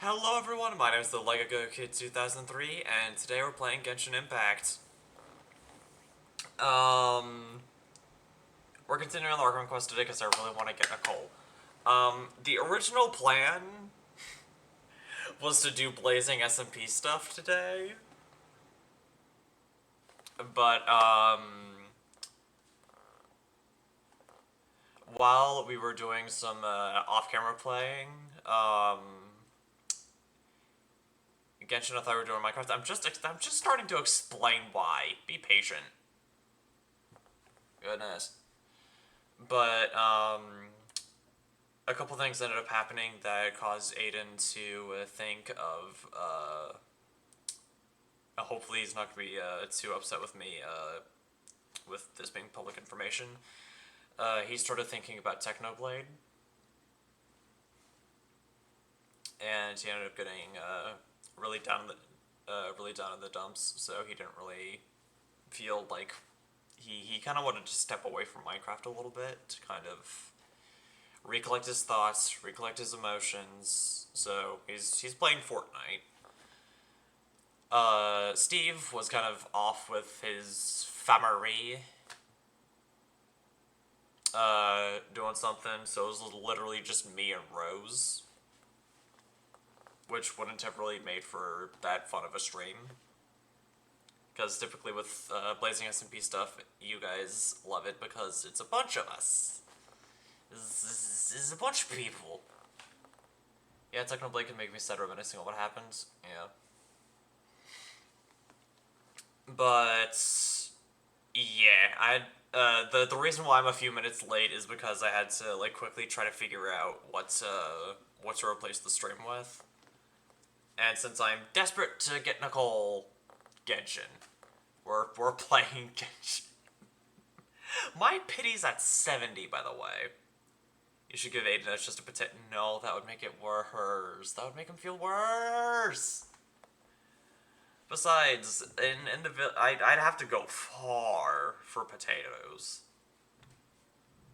Hello everyone, my name is the Lego Kid 2003, and today we're playing Genshin Impact. We're continuing on the Archon quest today because I really want to get Nicole. The original plan was to do Blazing SMP stuff today, but, while we were doing some, off-camera playing, Genshin, I thought we were doing Minecraft. I'm just starting to explain why. Be patient. Goodness. But, a couple things ended up happening that caused Aiden to think of, hopefully he's not going to be, too upset with me, with this being public information. He started thinking about Technoblade. And he ended up getting, really down in the dumps, so he didn't really feel like he kind of wanted to step away from Minecraft a little bit to kind of recollect his thoughts, recollect his emotions. So he's playing Fortnite. Steve was kind of off with his family, doing something, so it was literally just me and Rose, which wouldn't have really made for that fun of a stream. Because typically with Blazing SMP stuff, you guys love it because it's a bunch of us. This is a bunch of people. Yeah, Technoblade can make me sad reminiscing on what happened. Yeah. But yeah, the reason why I'm a few minutes late is because I had to like quickly try to figure out what to replace the stream with. And since I'm desperate to get Nicole, Genshin. We're playing Genshin. My pity's at 70, by the way. You should give Aiden just a potato. No, that would make it worse. That would make him feel worse. Besides, in the I'd have to go far for potatoes.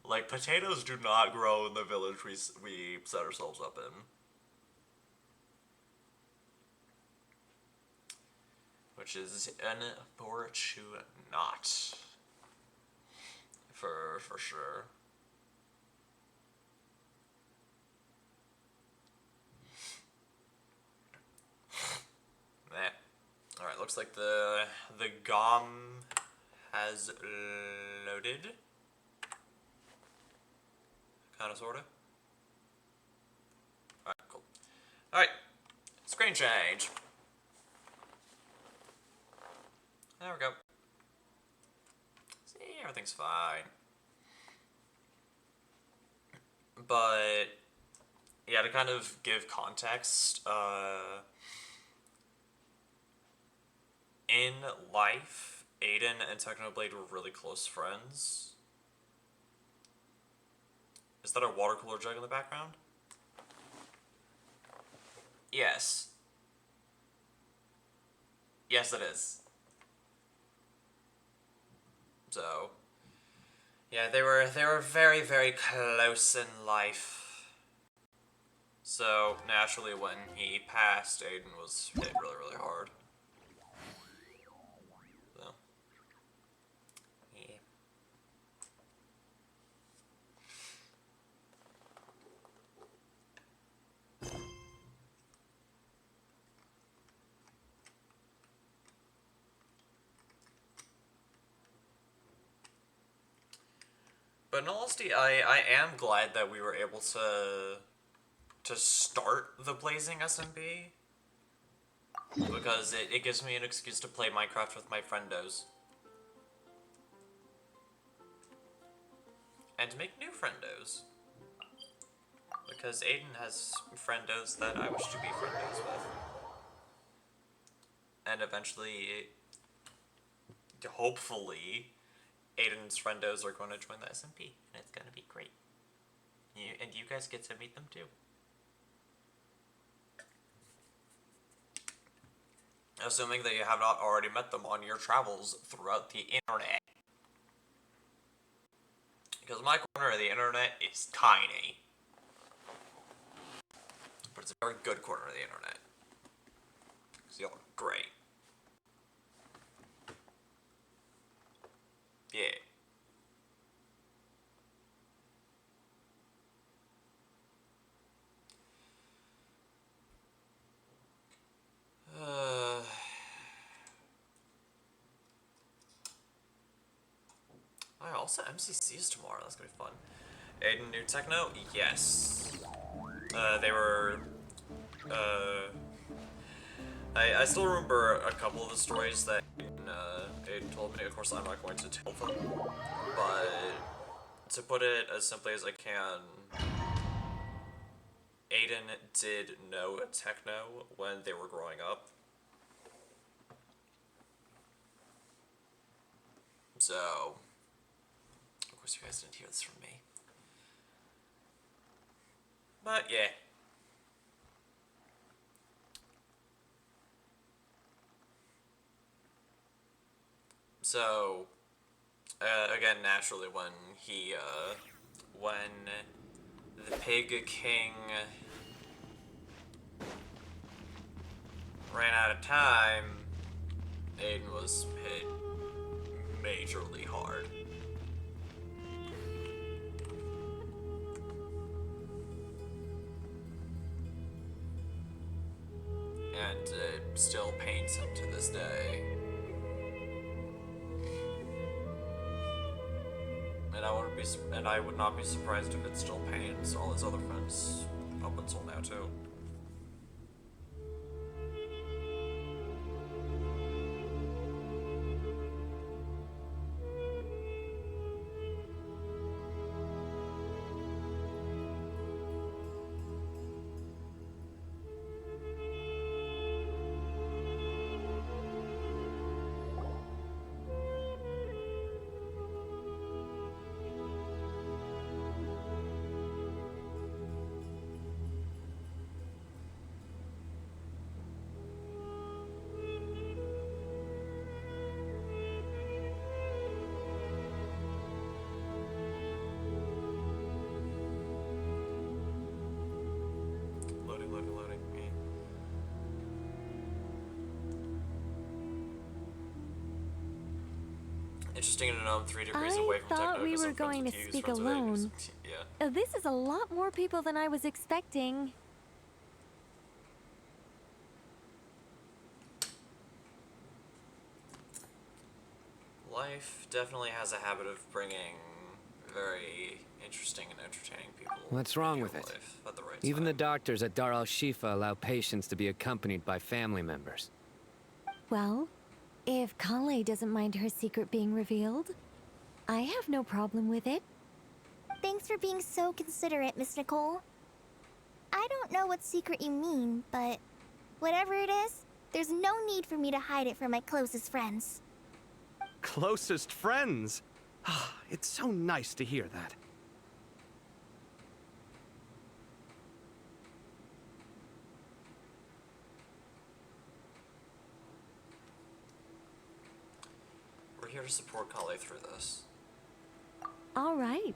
Like, potatoes do not grow in the village we set ourselves up in. Which is unfortunate, for sure. Meh. Alright, looks like the GOM has loaded. Kinda, sorta. Alright, cool. Alright, screen change. There we go. See, everything's fine. But, yeah, to kind of give context, in life, Aiden and Technoblade were really close friends. Is that a water cooler jug in the background? Yes. Yes, it is. So, yeah, they were very, very close in life. So, naturally, when he passed, Aiden was hit really, really hard. So, yeah. But in all honesty, I am glad that we were able to start the Blazing SMB. Because it gives me an excuse to play Minecraft with my friendos. And to make new friendos. Because Aiden has friendos that I wish to be friendos with. And eventually, hopefully, Aiden's friendos are going to join the SMP. And it's going to be great. And you guys get to meet them too. Assuming that you have not already met them on your travels throughout the internet. Because my corner of the internet is tiny. but it's a very good corner of the internet. Because y'all are great. Yeah. Also MCC is tomorrow. That's gonna be fun. Aiden, new techno? Yes. They were. I still remember a couple of the stories that Aiden told me. Of course, I'm not going to tell them, but to put it as simply as I can, Aiden did know techno when they were growing up. So, of course, you guys didn't hear this from me. But yeah. So, again, naturally, when the Pig King ran out of time, Aiden was hit majorly hard. And it still pains him to this day. And I would not be surprised if it still pains all his other friends up until now too. Interesting to know I'm 3 degrees away from techno. I thought we were going to speak alone. Yeah. This is a lot more people than I was expecting. Life definitely has a habit of bringing very interesting and entertaining people. What's wrong with it? Even the doctors at Dar al-Shifa allow patients to be accompanied by family members. Well, if Kale doesn't mind her secret being revealed, I have no problem with it. Thanks for being so considerate, Miss Nicole. I don't know what secret you mean, but whatever it is, there's no need for me to hide it from my closest friends. Closest friends? It's so nice to hear that. We're here to support Kale through this. All right.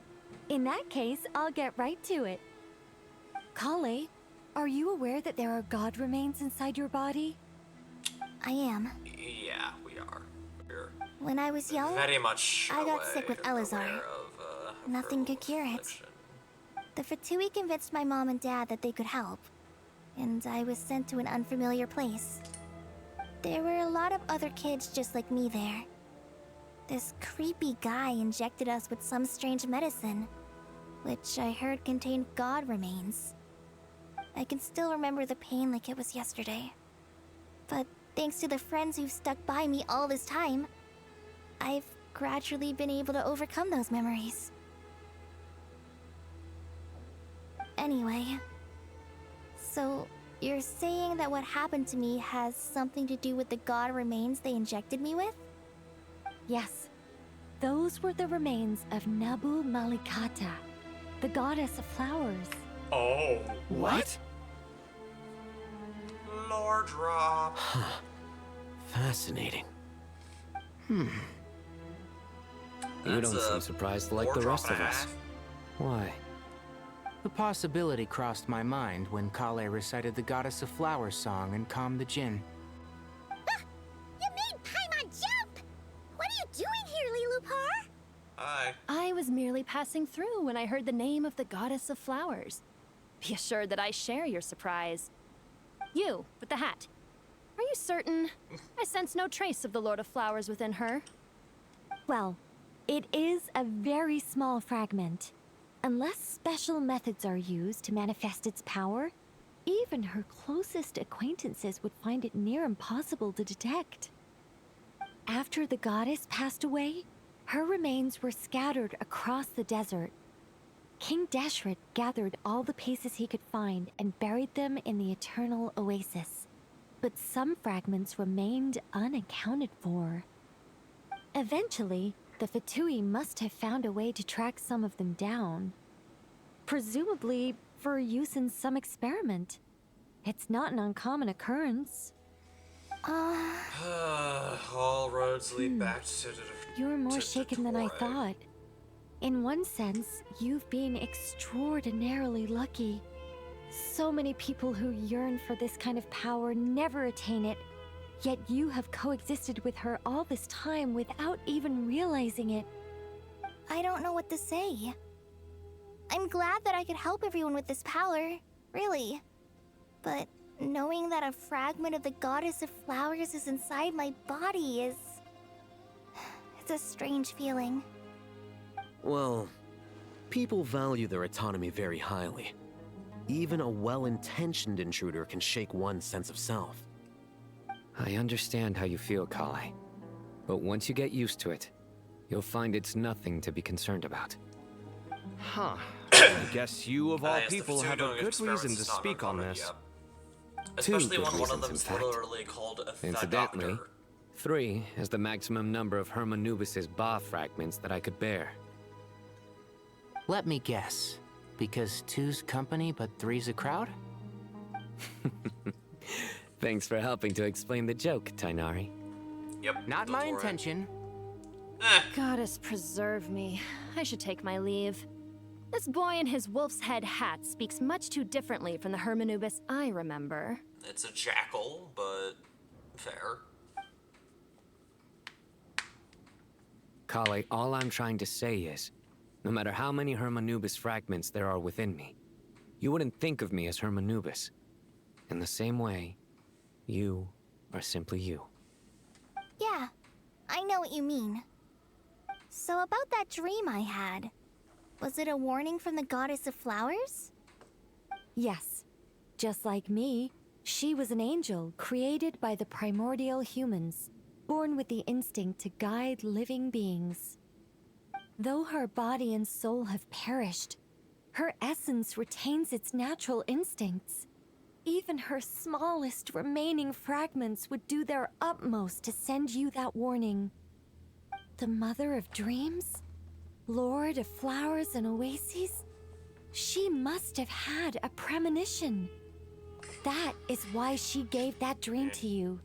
In that case, I'll get right to it. Kale, are you aware that there are god remains inside your body? I am. Yeah, we are. When I was young, very much I got sick with Elazar. Nothing could cure it. The Fatui convinced my mom and dad that they could help, and I was sent to an unfamiliar place. There were a lot of other kids just like me there. This creepy guy injected us with some strange medicine, which I heard contained god remains. I can still remember the pain like it was yesterday. But thanks to the friends who've stuck by me all this time, I've gradually been able to overcome those memories. Anyway, so you're saying that what happened to me has something to do with the god remains they injected me with? Yes. Those were the remains of Nabu Malikata, the goddess of flowers. Oh. What? Lore drop. Fascinating. You don't seem surprised like the rest of us. Why? The possibility crossed my mind when Kale recited the Goddess of Flowers song and calmed the Jinn. You made Paimon jump! What are you doing here, Lilupar? Hi. I was merely passing through when I heard the name of the Goddess of Flowers. Be assured that I share your surprise. You, with the hat. Are you certain? I sense no trace of the Lord of Flowers within her. Well, it is a very small fragment. Unless special methods are used to manifest its power, even her closest acquaintances would find it near impossible to detect. After the goddess passed away, her remains were scattered across the desert. King Deshret gathered all the pieces he could find and buried them in the Eternal Oasis. But some fragments remained unaccounted for. Eventually, the Fatui must have found a way to track some of them down. Presumably for use in some experiment. It's not an uncommon occurrence. All roads lead back to... You're more shaken than I Torre. thought. In one sense, you've been extraordinarily lucky. So many people who yearn for this kind of power never attain it, yet you have coexisted with her all this time without even realizing it. I don't know what to say. I'm glad that I could help everyone with this power, really. But knowing that a fragment of the Goddess of Flowers is inside my body is... It's a strange feeling. Well, people value their autonomy very highly. Even a well-intentioned intruder can shake one's sense of self. I understand how you feel, Kale. But once you get used to it, you'll find it's nothing to be concerned about. Huh. I guess you, of all Yes, the people, Fatui have doing a good experiments reason to is not speak on uncommon, this. yep. Two Especially good when one of reasons, in them's fact. literally called the Incidentally, Doctor. 3 is the maximum number of Hermanubis' Ba fragments that I could bear. Let me guess. Because 2's company but 3's a crowd? Thanks for helping to explain the joke, Tainari. Yep. Not don't my worry. intention. Goddess preserve me. I should take my leave. This boy in his wolf's head hat speaks much too differently from the Hermanubis I remember. It's a jackal, but fair. Kale, all I'm trying to say is, no matter how many Hermanubis fragments there are within me, you wouldn't think of me as Hermanubis. In the same way, you are simply you. Yeah, I know what you mean. So about that dream I had, was it a warning from the Goddess of Flowers? Yes. Just like me, she was an angel created by the primordial humans, born with the instinct to guide living beings. Though her body and soul have perished, her essence retains its natural instincts. Even her smallest remaining fragments would do their utmost to send you that warning. The Mother of Dreams? Lord of Flowers and Oases? She must have had a premonition. That is why she gave that dream to you.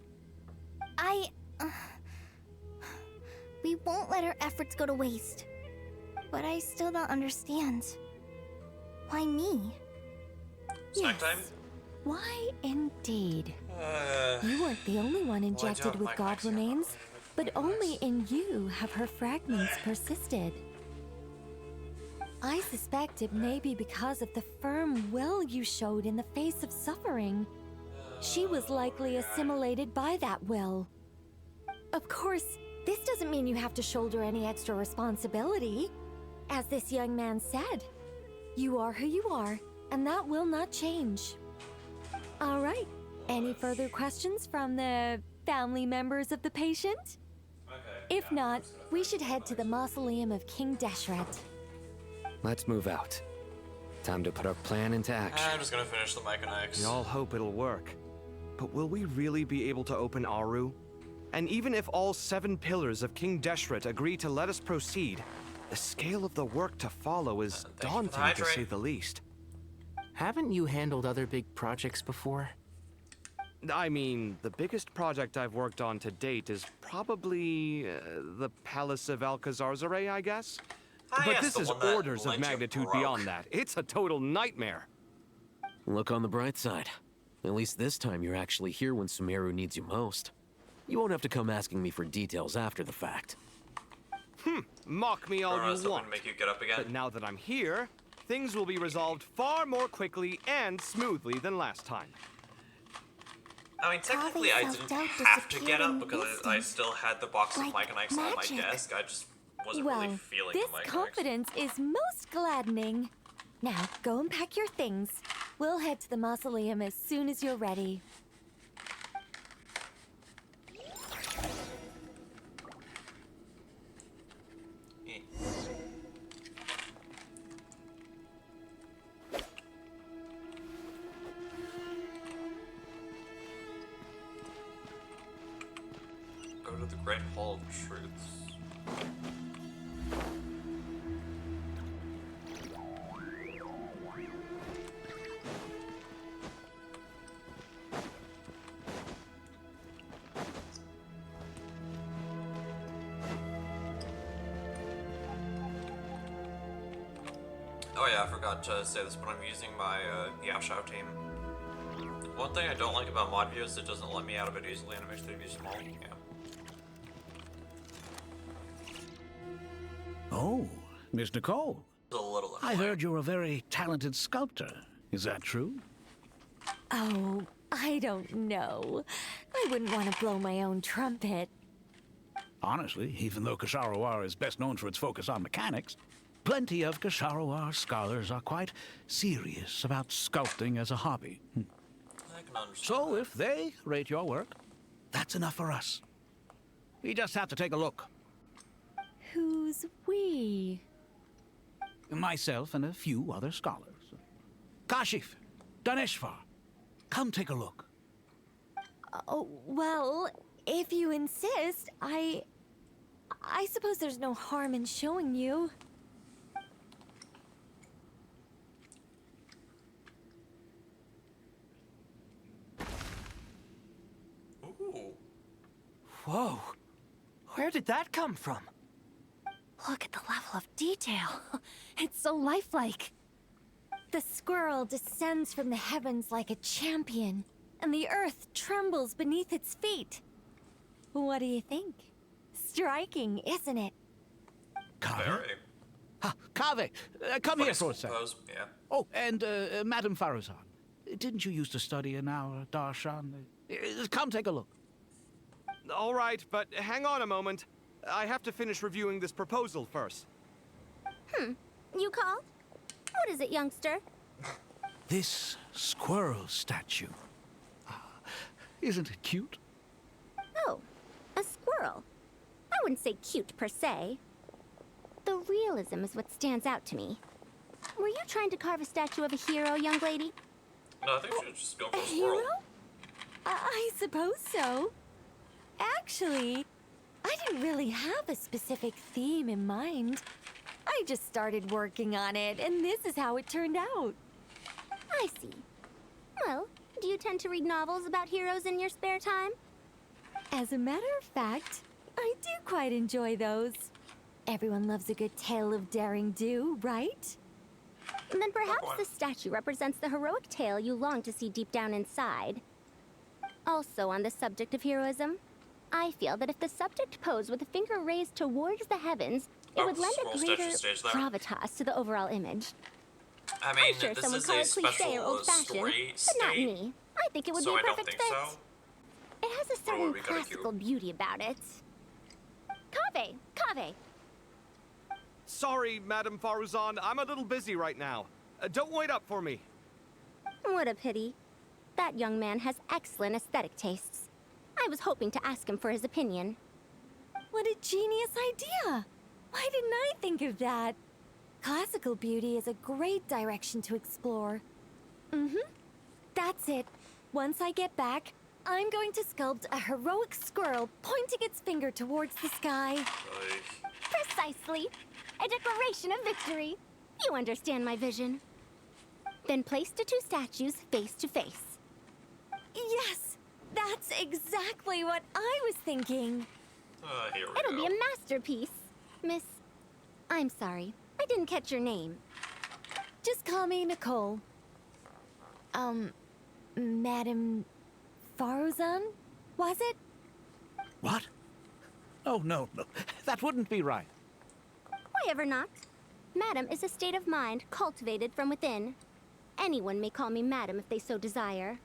We won't let her efforts go to waste. But I still don't understand. Why me? Snack time? Why indeed? You weren't the only one injected with God remains, but only in you have her fragments persisted. I suspect it may be because of the firm will you showed in the face of suffering. She was likely assimilated by that will. Of course, this doesn't mean you have to shoulder any extra responsibility. As this young man said, you are who you are, and that will not change. All right. Any further questions from the family members of the patient? If not, we should head to the mausoleum of King Deshret. Let's move out. Time to put our plan into action. I'm just gonna finish the Myconix. We all hope it'll work. But will we really be able to open Aru? And even if all 7 pillars of King Deshret agree to let us proceed, the scale of the work to follow is Thank you for the daunting, to hydrate. say the least. Haven't you handled other big projects before? I mean, the biggest project I've worked on to date is probably the Palace of Alcazar's Array, I guess? Ah, But yes, this the is one that orders of Lynch magnitude broke. beyond that. It's a total nightmare. Look on the bright side. At least this time you're actually here when Sumeru needs you most. You won't have to come asking me for details after the fact. Mock me all Or you something want. to make you get up again. But now that I'm here, things will be resolved far more quickly and smoothly than last time. I mean, technically, I didn't self-doubt have to disappeared get up in because an I instant. still had the box of Like Mike and Ike's on my magic. desk. I just wasn't Well, really feeling this the Mike and Ike's. confidence is most gladdening. Now, go and pack your things. We'll head to the mausoleum as soon as you're ready. Eh. Go to the Great Hall of Truths. Oh yeah, I forgot to say this, but I'm using my Yashao team. One thing I don't like about mod view is it doesn't let me out of it easily and it makes the view small. Yeah. Oh, Miss Nicole. It's a little I annoying. heard you're a very talented sculptor. Is that true? Oh, I don't know. I wouldn't want to blow my own trumpet. Honestly, even though Kasharawar is best known for its focus on mechanics, plenty of Kasharawar scholars are quite serious about sculpting as a hobby. I can understand. So if they rate your work, that's enough for us. We just have to take a look. Who's we? Myself and a few other scholars. Kashif, Daneshvar, come take a look. Oh, well, if you insist, I suppose there's no harm in showing you. Ooh. Whoa. Where did that come from? Look at the level of detail. It's so lifelike. The squirrel descends from the heavens like a champion, and the earth trembles beneath its feet. What do you think? Striking, isn't it? Kave? Very. Kave, come here for a sec. Suppose, yeah. Oh, and Madame Faruzan, didn't you used to study in our darshan? Come take a look. All right, but hang on a moment. I have to finish reviewing this proposal first. You called? What is it, youngster? This squirrel statue. Isn't it cute? Oh, a squirrel. I wouldn't say cute per se. The realism is what stands out to me. Were you trying to carve a statue of a hero, young lady? No, I think we should just go for A a squirrel. hero? I suppose so. Actually, I didn't really have a specific theme in mind. I just started working on it, and this is how it turned out. I see. Well, do you tend to read novels about heroes in your spare time? As a matter of fact, I do quite enjoy those. Everyone loves a good tale of daring do, right? Then perhaps point. the statue represents the heroic tale you long to see deep down inside. Also, on the subject of heroism, I feel that if the subject posed with a finger raised towards the heavens, it Oh, would lend scroll a statue greater stage there. gravitas to the overall image. I mean, I'm sure this some would is call a it cliche or special old-fashioned, story but not state, me. I think it would so be I a don't perfect think fit. so. It has a What certain we gotta do? classical beauty about it. Kave! Sorry, Madame Faruzan, I'm a little busy right now. Don't wait up for me. What a pity. That young man has excellent aesthetic tastes. I was hoping to ask him for his opinion. What a genius idea! Why didn't I think of that? Classical beauty is a great direction to explore. That's it. Once I get back, I'm going to sculpt a heroic squirrel pointing its finger towards the sky. Like, Precisely. A declaration of victory. You understand my vision. Then place the two statues face to face. Yes! That's exactly what I was thinking. here we It'll go. be a masterpiece, Miss I'm sorry. I didn't catch your name. Just call me Nicole. Madam Faruzan? Was it? What? Oh, no. That wouldn't be right. Why ever not? Madam is a state of mind cultivated from within. Anyone may call me Madam if they so desire.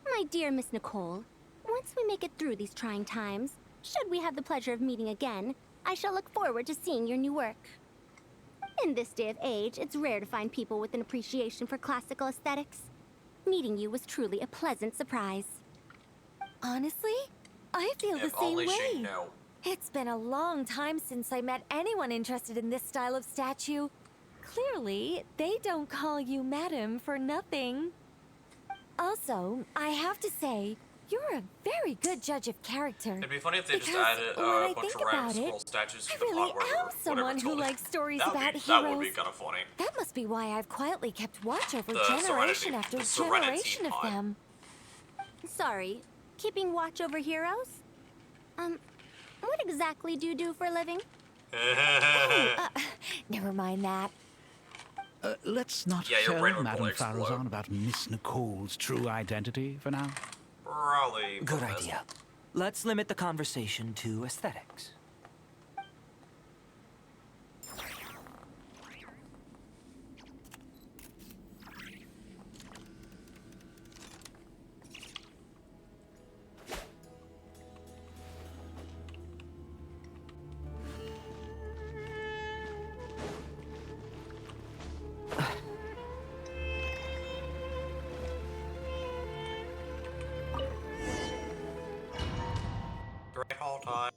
My dear Miss Nicole, once we make it through these trying times, should we have the pleasure of meeting again, I shall look forward to seeing your new work. In this day of age, it's rare to find people with an appreciation for classical aesthetics. Meeting you was truly a pleasant surprise. Honestly, I feel the If same only way. she'd know. It's been a long time since I met anyone interested in this style of statue. Clearly, they don't call you Madam for nothing. Also, I have to say, you're a very good judge of character. It'd be funny if they just Because added when I a bunch think of random about it, scroll statues to I the really pot where am someone who likes stories about heroes. That would be kind of funny. That must be why I've quietly kept watch over The generation Serenity- after the Serenity generation of pod. them. Sorry, keeping watch over heroes? What exactly do you do for a living? Never mind that. Let's not Yeah, your brain tell would Madame probably explode. Faruzan about Miss Nicole's true identity for now. Probably. Good best. idea. Let's limit the conversation to aesthetics. Great whole time.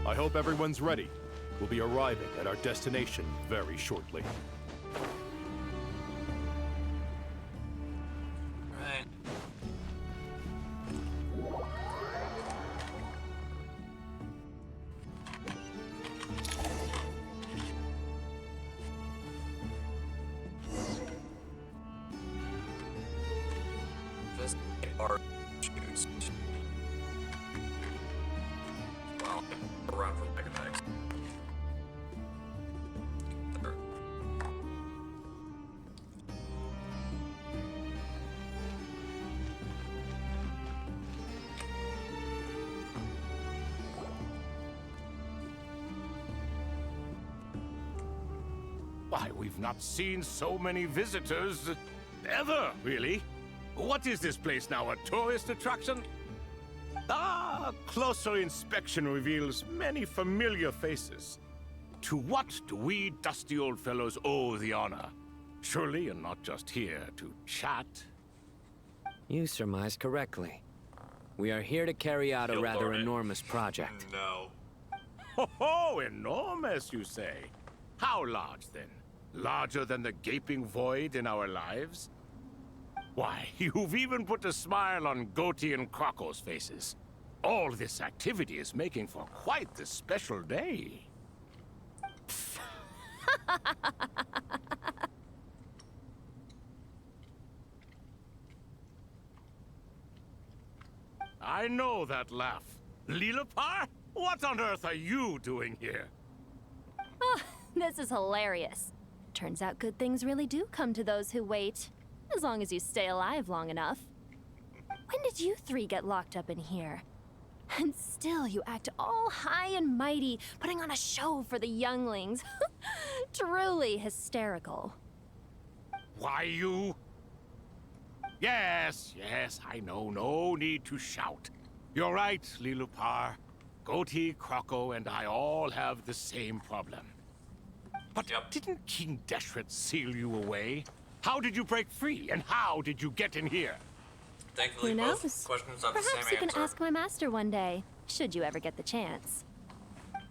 I hope everyone's ready. We'll be arriving at our destination very shortly. Right. Just our shoes. Well, around for mega bags. There. Why, we've not seen so many visitors ever, really. What is this place now, a tourist attraction? Ah, closer inspection reveals many familiar faces. To what do we dusty old fellows owe the honor? Surely you're not just here to chat. You surmised correctly. We are here to carry out a You'll rather learn it. enormous project. No. Ho, enormous, you say? How large, then? Larger than the gaping void in our lives? Why, you've even put a smile on Goatee and Crocco's faces. All this activity is making for quite the special day. I know that laugh. Lilipar? What on earth are you doing here? Oh, this is hilarious. Turns out good things really do come to those who wait. As long as you stay alive long enough. When did you three get locked up in here? And still you act all high and mighty, putting on a show for the younglings. Truly hysterical. Why, you... Yes, I know, no need to shout. You're right, Lilupar. Goatee, Croco, and I all have the same problem. But didn't King Deshret seal you away? How did you break free, and how did you get in here? Thankfully, Who knows? both questions have the Perhaps same you can answer. ask my master one day, should you ever get the chance.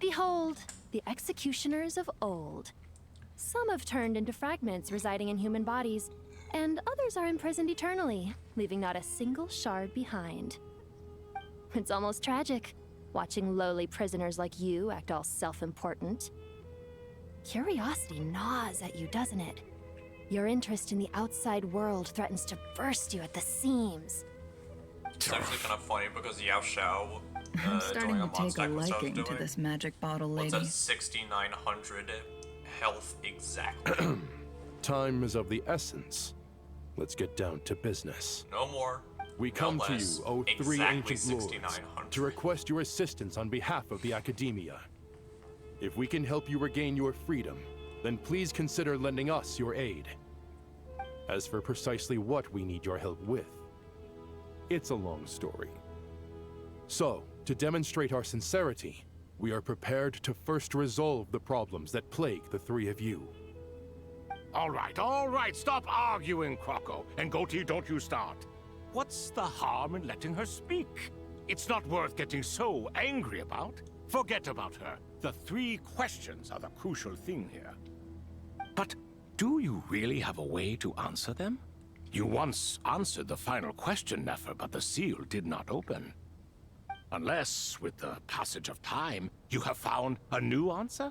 Behold, the executioners of old. Some have turned into fragments residing in human bodies, and others are imprisoned eternally, leaving not a single shard behind. It's almost tragic, watching lowly prisoners like you act all self-important. Curiosity gnaws at you, doesn't it? Your interest in the outside world threatens to burst you at the seams. It's actually kind of funny because Yao Xiao, I'm starting doing to a take a monster was liking to doing. this magic bottle What's lady. at 6,900 health exactly? Time is of the essence. Let's get down to business. No more. We no come to less. you, O three Exactly ancient lords, 6,900. to request your assistance on behalf of the Academia. If we can help you regain your freedom, then please consider lending us your aid. As for precisely what we need your help with, it's a long story. So, to demonstrate our sincerity, we are prepared to first resolve the problems that plague the three of you. All right, stop arguing, Croco. And Goatee, don't you start. What's the harm in letting her speak? It's not worth getting so angry about. Forget about her. The three questions are the crucial thing here. But do you really have a way to answer them? You once answered the final question, Nefer, but the seal did not open. Unless, with the passage of time, you have found a new answer?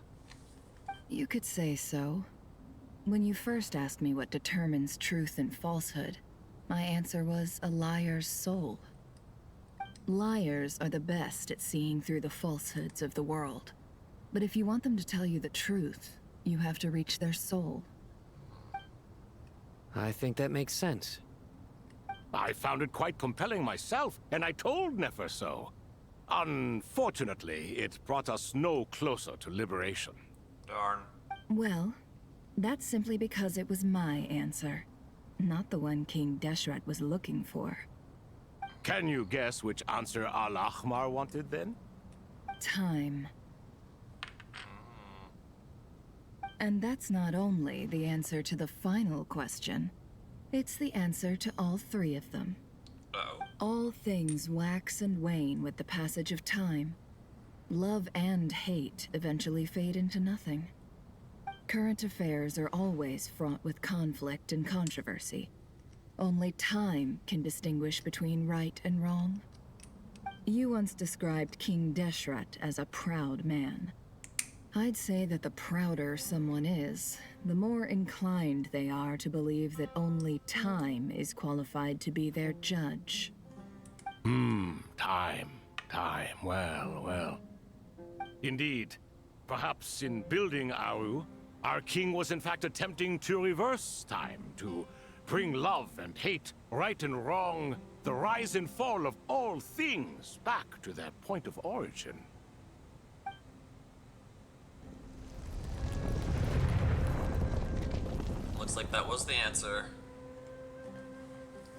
You could say so. When you first asked me what determines truth and falsehood, my answer was a liar's soul. Liars are the best at seeing through the falsehoods of the world. But if you want them to tell you the truth, you have to reach their soul. I think that makes sense. I found it quite compelling myself, and I told Nefer so. Unfortunately, it brought us no closer to liberation. Darn. Well, that's simply because it was my answer, not the one King Deshret was looking for. Can you guess which answer Al-Ahmar wanted then? Time. And that's not only the answer to the final question, it's the answer to all three of them. Oh. All things wax and wane with the passage of time. Love and hate eventually fade into nothing. Current affairs are always fraught with conflict and controversy. Only time can distinguish between right and wrong. You once described King Deshret as a proud man. I'd say that the prouder someone is, the more inclined they are to believe that only time is qualified to be their judge. Time. Well. Indeed. Perhaps in building Aru, our king was in fact attempting to reverse time, to bring love and hate, right and wrong, the rise and fall of all things back to their point of origin. Looks like that was the answer.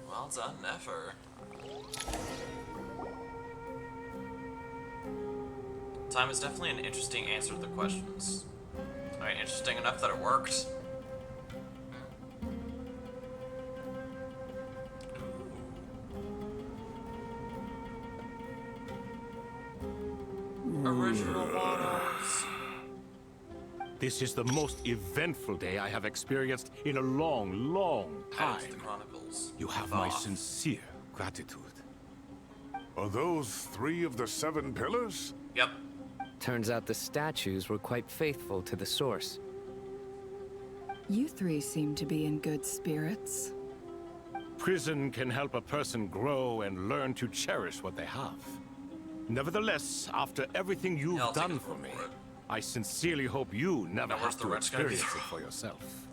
Well done, Nefer. Time is definitely an interesting answer to the questions. Alright, interesting enough that it worked. Original models. This is the most eventful day I have experienced in a long time. The Chronicles. You have my sincere gratitude. Are those 3 of the 7 pillars? Yep. Turns out the statues were quite faithful to the source. You three seem to be in good spirits. Prison can help a person grow and learn to cherish what they have. Nevertheless, after everything you've done for me, I sincerely hope you never have to experience it for yourself.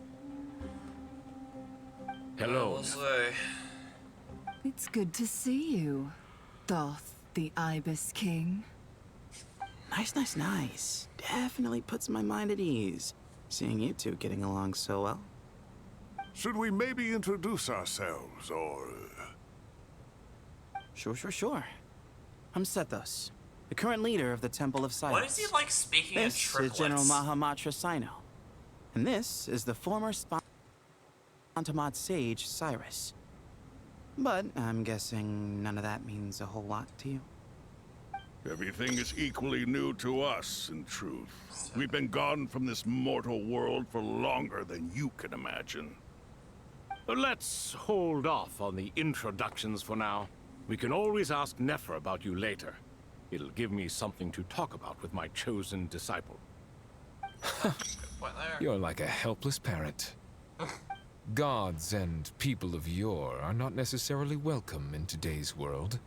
Hello. We'll say. It's good to see you, Thoth the Ibis King. Nice. Definitely puts my mind at ease, seeing you two getting along so well. Should we maybe introduce ourselves, or... Sure. I'm Sethos, the current leader of the Temple of Silence. What is he like speaking in This triplets? is General Mahamatra Sino. And this is the former Spontamad sage, Cyrus. But I'm guessing none of that means a whole lot to you. Everything is equally new to us, in truth. We've been gone from this mortal world for longer than you can imagine. Let's hold off on the introductions for now. We can always ask Nefer about you later. It'll give me something to talk about with my chosen disciple. You're like a helpless parrot. Gods and people of yore are not necessarily welcome in today's world.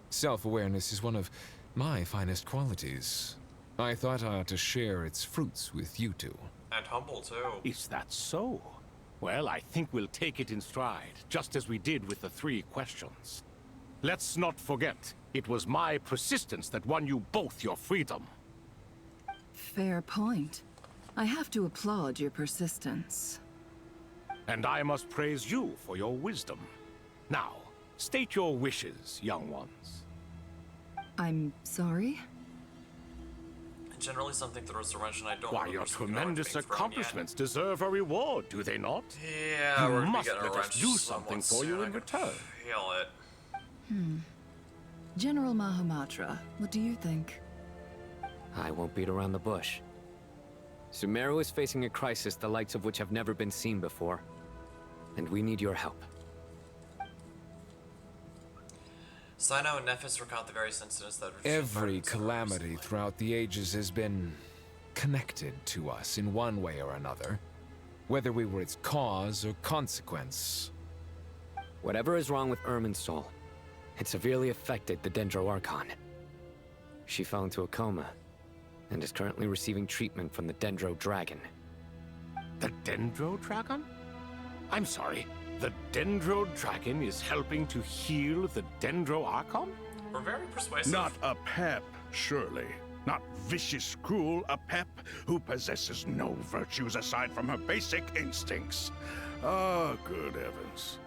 Self-awareness is one of my finest qualities. I thought I ought to share its fruits with you two. And humble, too. Is that so? Well, I think we'll take it in stride, just as we did with the 3 questions. Let's not forget, it was my persistence that won you both your freedom. Fair point. I have to applaud your persistence. And I must praise you for your wisdom. Now, state your wishes, young ones. I'm sorry? Generally something throws a wrench and I don't Why, remember your something tremendous being thrown accomplishments deserve a reward, do they not? Yeah, you we're gonna must be getting a let us wrench do something somewhat for you soon. in I can return. Feel it. General Mahamatra, what do you think? I won't beat around the bush. Sumeru is facing a crisis the likes of which have never been seen before. And we need your help. Sino and Nephis recount the various incidents that Every calamity throughout the ages has been connected to us in one way or another, whether we were its cause or consequence. Whatever is wrong with Irminsul, it severely affected the Dendro Archon. She fell into a coma and is currently receiving treatment from the Dendro Dragon. The Dendro Dragon? I'm sorry, the Dendro Dragon is helping to heal the Dendro Archon? We're very persuasive. Not a pep, surely. Not vicious, cruel, a pep who possesses no virtues aside from her basic instincts. Ah, good heavens.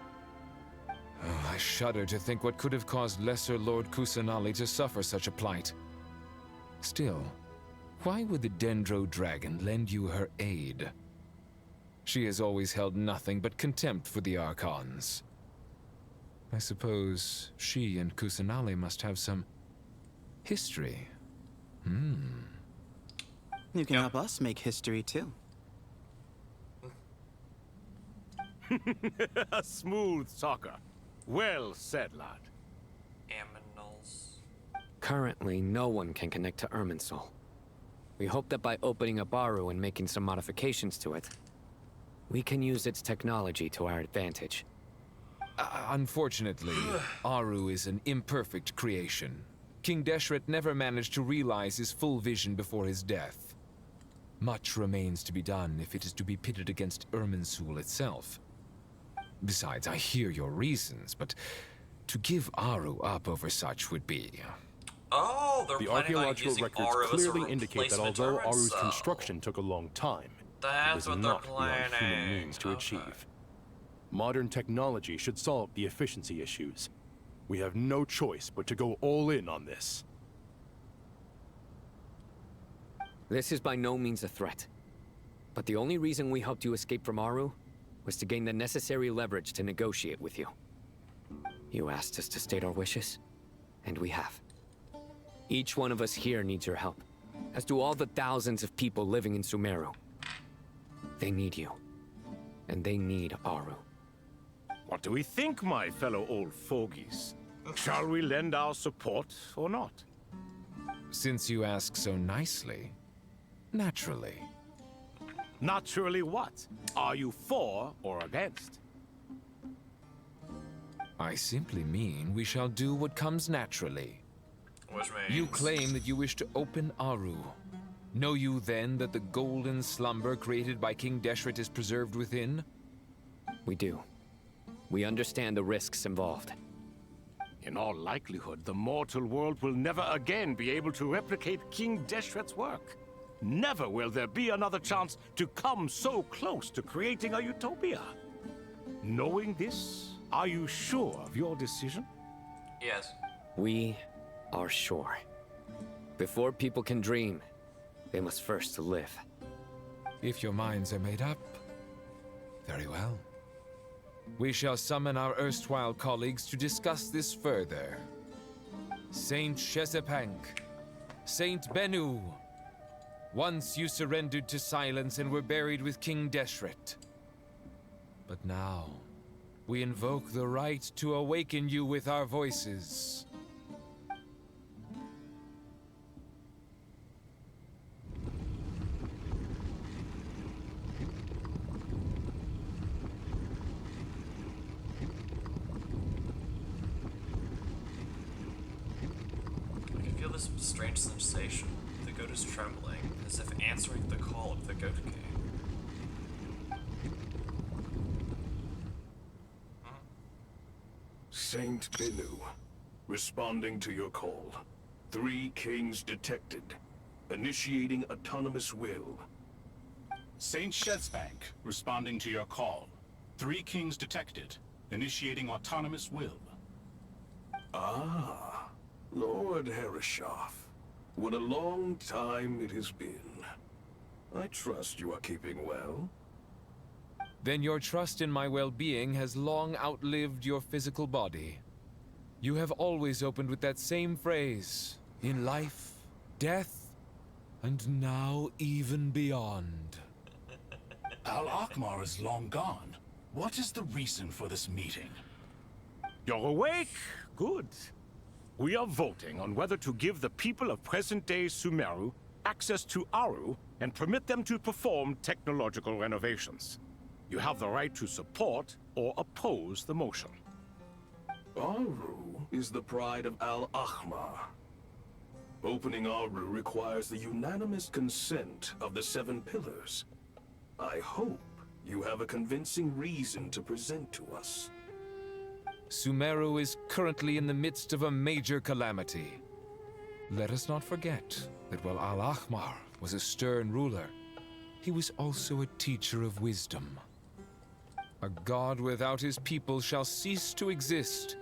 Oh, I shudder to think what could have caused Lesser Lord Kusanali to suffer such a plight. Still, why would the Dendro Dragon lend you her aid? She has always held nothing but contempt for the Archons. I suppose she and Kusanali must have some history. You can help us make history, too. A smooth talker. Well said, lad. Aminals. Currently, no one can connect to Irminsul. We hope that by opening a Baru and making some modifications to it, we can use its technology to our advantage. Unfortunately, Aru is an imperfect creation. King Deshret never managed to realize his full vision before his death. Much remains to be done if it is to be pitted against Irminsul itself. Besides, I hear your reasons, but to give Aru up over such would be... Oh, they're The planning on archaeological using records Aru as a clearly indicate that replacement although Irminsul. Aru's construction took a long time, it That's was what they're not beyond human planning. means to achieve. Modern technology should solve the efficiency issues. We have no choice but to go all in on this. This is by no means a threat. But the only reason we helped you escape from Aru was to gain the necessary leverage to negotiate with you. You asked us to state our wishes, and we have. Each one of us here needs your help, as do all the thousands of people living in Sumeru. They need you, and they need Aru. What do we think, my fellow old fogies? Shall we lend our support or not? Since you ask so nicely, naturally. Naturally what? Are you for or against? I simply mean we shall do what comes naturally. Which means... You claim that you wish to open Aru. Know you then that the golden slumber created by King Deshret is preserved within? We do. We understand the risks involved. In all likelihood, the mortal world will never again be able to replicate King Deshret's work. Never will there be another chance to come so close to creating a utopia. Knowing this, are you sure of your decision? Yes. We our shore. Before people can dream, they must first live. If your minds are made up, very well. We shall summon our erstwhile colleagues to discuss this further. Saint Chesapank, Saint Bennu, once you surrendered to silence and were buried with King Deshret. But now, we invoke the right to awaken you with our voices. I can feel this strange sensation. The goat is trembling, as if answering the call of the Goat King. Saint Bennu, responding to your call. 3 kings detected. Initiating autonomous will. Saint Shezbank, responding to your call. 3 kings detected. Initiating autonomous will. Ah, Lord Herreshoff. What a long time it has been. I trust you are keeping well. Then your trust in my well-being has long outlived your physical body. You have always opened with that same phrase, in life, death, and now even beyond. Al-Akmar is long gone. What is the reason for this meeting? You're awake? Good. We are voting on whether to give the people of present-day Sumeru access to Aru and permit them to perform technological renovations. You have the right to support or oppose the motion. Aru is the pride of Al-Ahmar. Opening Aru requires the unanimous consent of the 7 pillars. I hope you have a convincing reason to present to us. Sumeru is currently in the midst of a major calamity. Let us not forget that while Al-Ahmar was a stern ruler, he was also a teacher of wisdom. A god without his people shall cease to exist,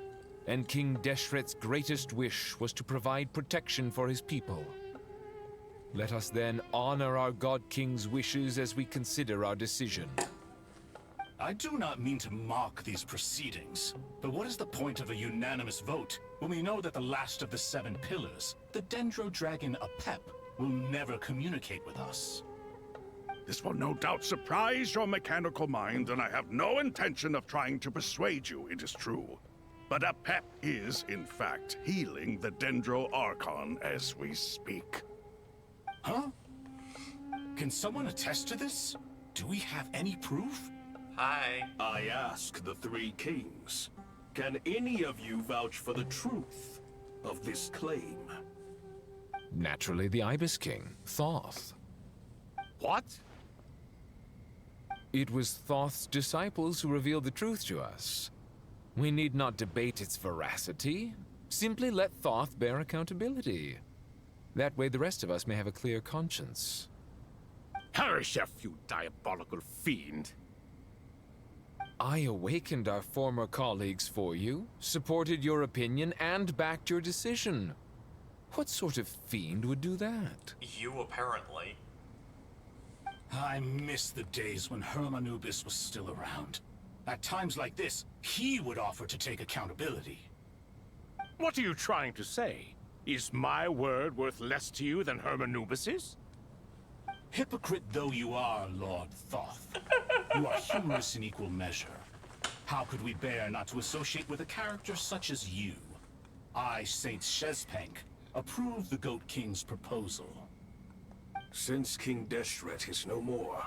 and King Deshret's greatest wish was to provide protection for his people. Let us then honor our God King's wishes as we consider our decision. I do not mean to mock these proceedings, but what is the point of a unanimous vote when we know that the last of the 7 pillars, the Dendro Dragon Apep, will never communicate with us? This will no doubt surprise your mechanical mind, and I have no intention of trying to persuade you it is true. But Apep is, in fact, healing the Dendro Archon as we speak. Huh? Can someone attest to this? Do we have any proof? Hi. I ask the 3 kings. Can any of you vouch for the truth of this claim? Naturally, the Ibis King, Thoth. What? It was Thoth's disciples who revealed the truth to us. We need not debate its veracity. Simply let Thoth bear accountability. That way the rest of us may have a clear conscience. Herreshoff, you diabolical fiend! I awakened our former colleagues for you, supported your opinion, and backed your decision. What sort of fiend would do that? You, apparently. I miss the days when Hermanubis was still around. At times like this, he would offer to take accountability. What are you trying to say? Is my word worth less to you than Hermanubis's? Hypocrite though you are, Lord Thoth, you are humorous in equal measure. How could we bear not to associate with a character such as you? I, Saint Shezpank, approve the Goat King's proposal. Since King Deshret is no more,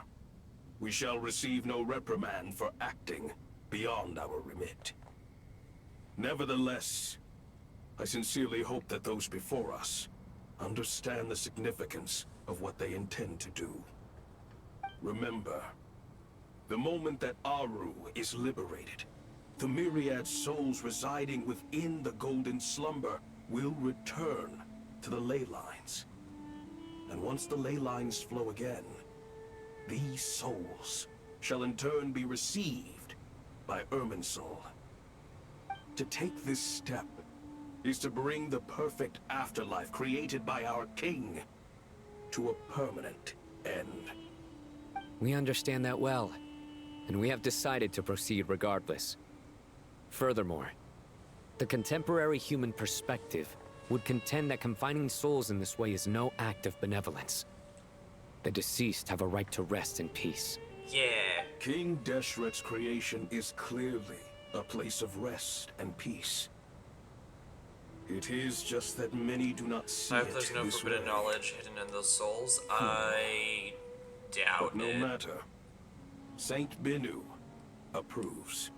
we shall receive no reprimand for acting beyond our remit. Nevertheless, I sincerely hope that those before us understand the significance of what they intend to do. Remember, the moment that Aru is liberated, the myriad souls residing within the Golden Slumber will return to the ley lines. And once the ley lines flow again, these souls shall in turn be received by Irminsul. To take this step is to bring the perfect afterlife created by our king to a permanent end. We understand that well, and we have decided to proceed regardless. Furthermore, the contemporary human perspective would contend that confining souls in this way is no act of benevolence. The deceased have a right to rest in peace. Yeah. King Deshret's creation is clearly a place of rest and peace. It is just that many do not see I it hope there's no this forbidden way. knowledge hidden in those souls. I doubt But no it. matter, Saint Binu approves.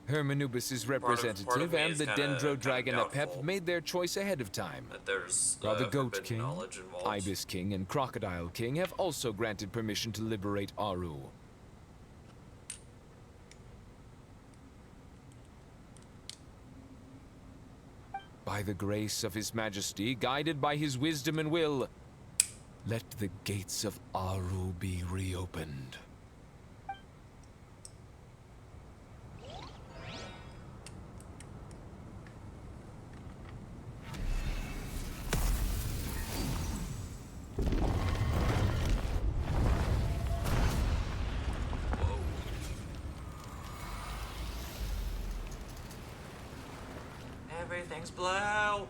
Hermanubis' part representative of me and is the kinda Dendro Dragon doubtful Apep made their choice ahead of time. that there's While the Goat forbidden King, knowledge involved. Ibis King, and Crocodile King have also granted permission to liberate Aru. By the grace of His Majesty, guided by his wisdom and will, let the gates of Aru be reopened. Everything's blue.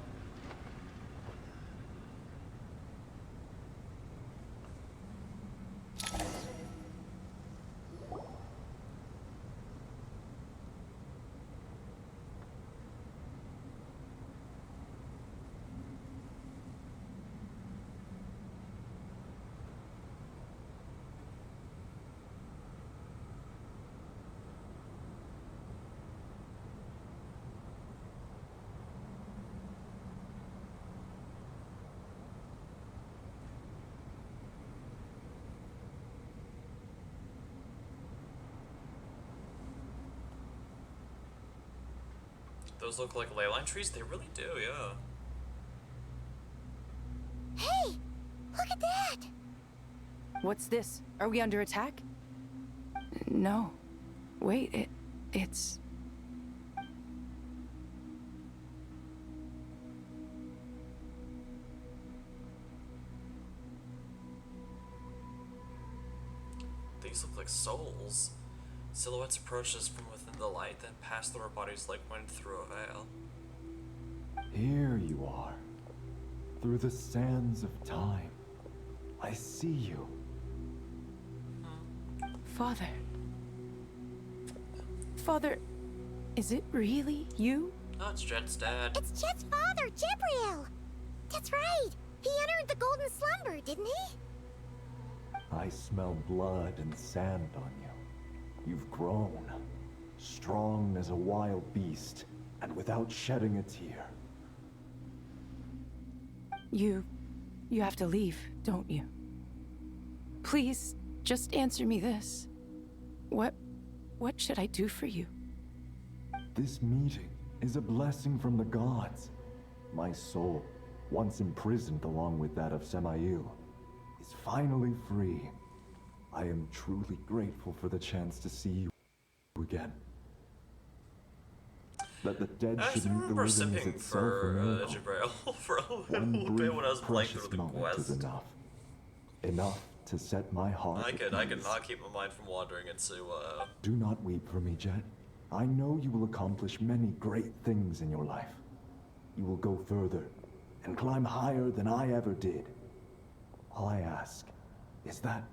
Those look like ley line trees? They really do, yeah. Hey! Look at that! What's this? Are we under attack? No. Wait, it's... These look like souls. Silhouettes approach us from within the light, then pass through our bodies like wind through a veil. Here you are. Through the sands of time. I see you. Father. Father, is it really you? Oh, it's Jet's dad. It's Jet's father, Jibriel! That's right! He entered the Golden Slumber, didn't he? I smell blood and sand on you. You've grown. Strong as a wild beast, and without shedding a tear. You have to leave, don't you? Please, just answer me this. What should I do for you? This meeting is a blessing from the gods. My soul, once imprisoned along with that of Semail, is finally free. I am truly grateful for the chance to see you again. That the dead I should just meet the remember living is sipping itself a for miracle. Jibrail for a One little bit brief, when I was playing through precious the moment quest. is enough. Enough to set my heart I at could ease. not keep my mind from wandering into Do not weep for me, Jet. I know you will accomplish many great things in your life. You will go further and climb higher than I ever did. All I ask is that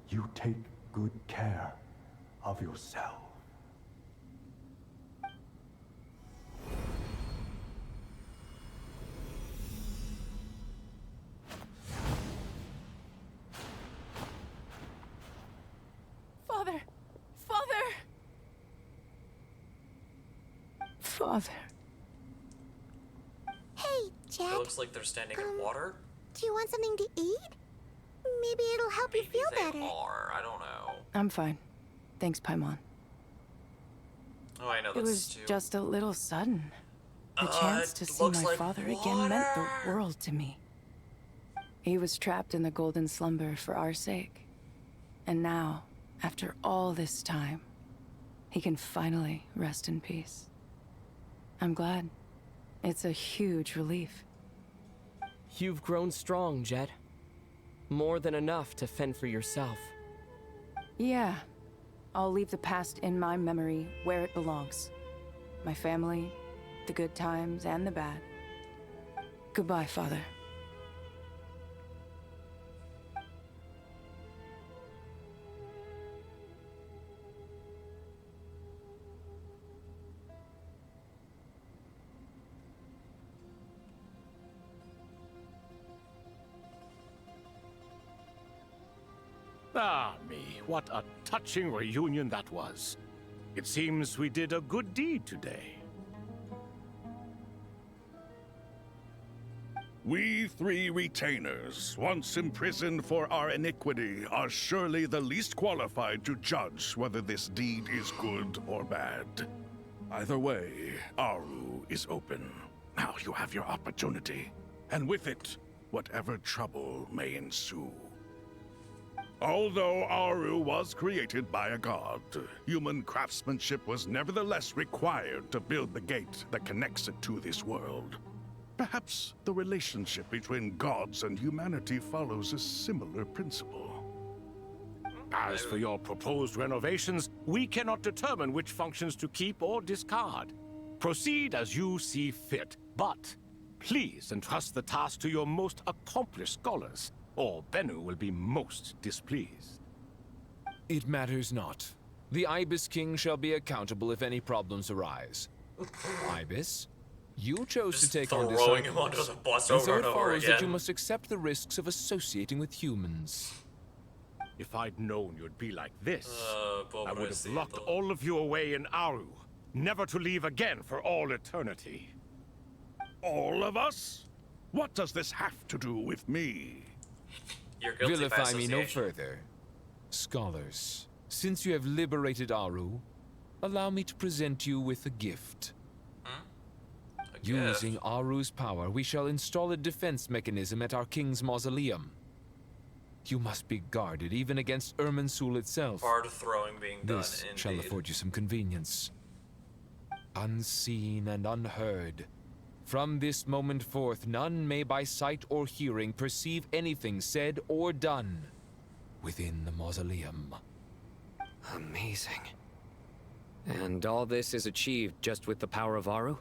you take good care of yourself. Father! Father! Father. Hey, Jet. It looks like they're standing in water. Do you want something to eat? Maybe it'll help you feel They better. are. I don't know. I'm fine. Thanks, Paimon. Oh, I know It that's was too. just a little sudden. The chance to it see looks my like father again meant the world to me. He was trapped in the Golden Slumber for our sake. And now, after all this time, he can finally rest in peace. I'm glad. It's a huge relief. You've grown strong, Jet. More than enough to fend for yourself. Yeah. I'll leave the past in my memory where it belongs. My family, the good times and the bad. Goodbye, Father. Ah, me, what a touching reunion that was. It seems we did a good deed today. We three retainers, once imprisoned for our iniquity, are surely the least qualified to judge whether this deed is good or bad. Either way, Aru is open. Now you have your opportunity, and with it, whatever trouble may ensue. Although Aru was created by a god, human craftsmanship was nevertheless required to build the gate that connects it to this world. Perhaps the relationship between gods and humanity follows a similar principle. As for your proposed renovations, we cannot determine which functions to keep or discard. Proceed as you see fit, but please entrust the task to your most accomplished scholars, or Bennu will be most displeased. It matters not. The Ibis King shall be accountable if any problems arise. Ibis, you chose to take on throwing him under disciples, the bus and over so and it over follows that you again. must accept the risks of associating with humans. If I'd known you'd be like this, I would have pobrecito. locked all of you away in Aru, never to leave again for all eternity. All of us? What does this have to do with me? You're guilty by Vilify me no association. further. Scholars, since you have liberated Aru, allow me to present you with a gift. Using Aru's power, we shall install a defense mechanism at our king's mausoleum. You must be guarded even against Irminsul itself. Hard throwing being done, This indeed. shall afford you some convenience. Unseen and unheard. From this moment forth, none may by sight or hearing perceive anything said or done within the mausoleum. Amazing. And all this is achieved just with the power of Aru?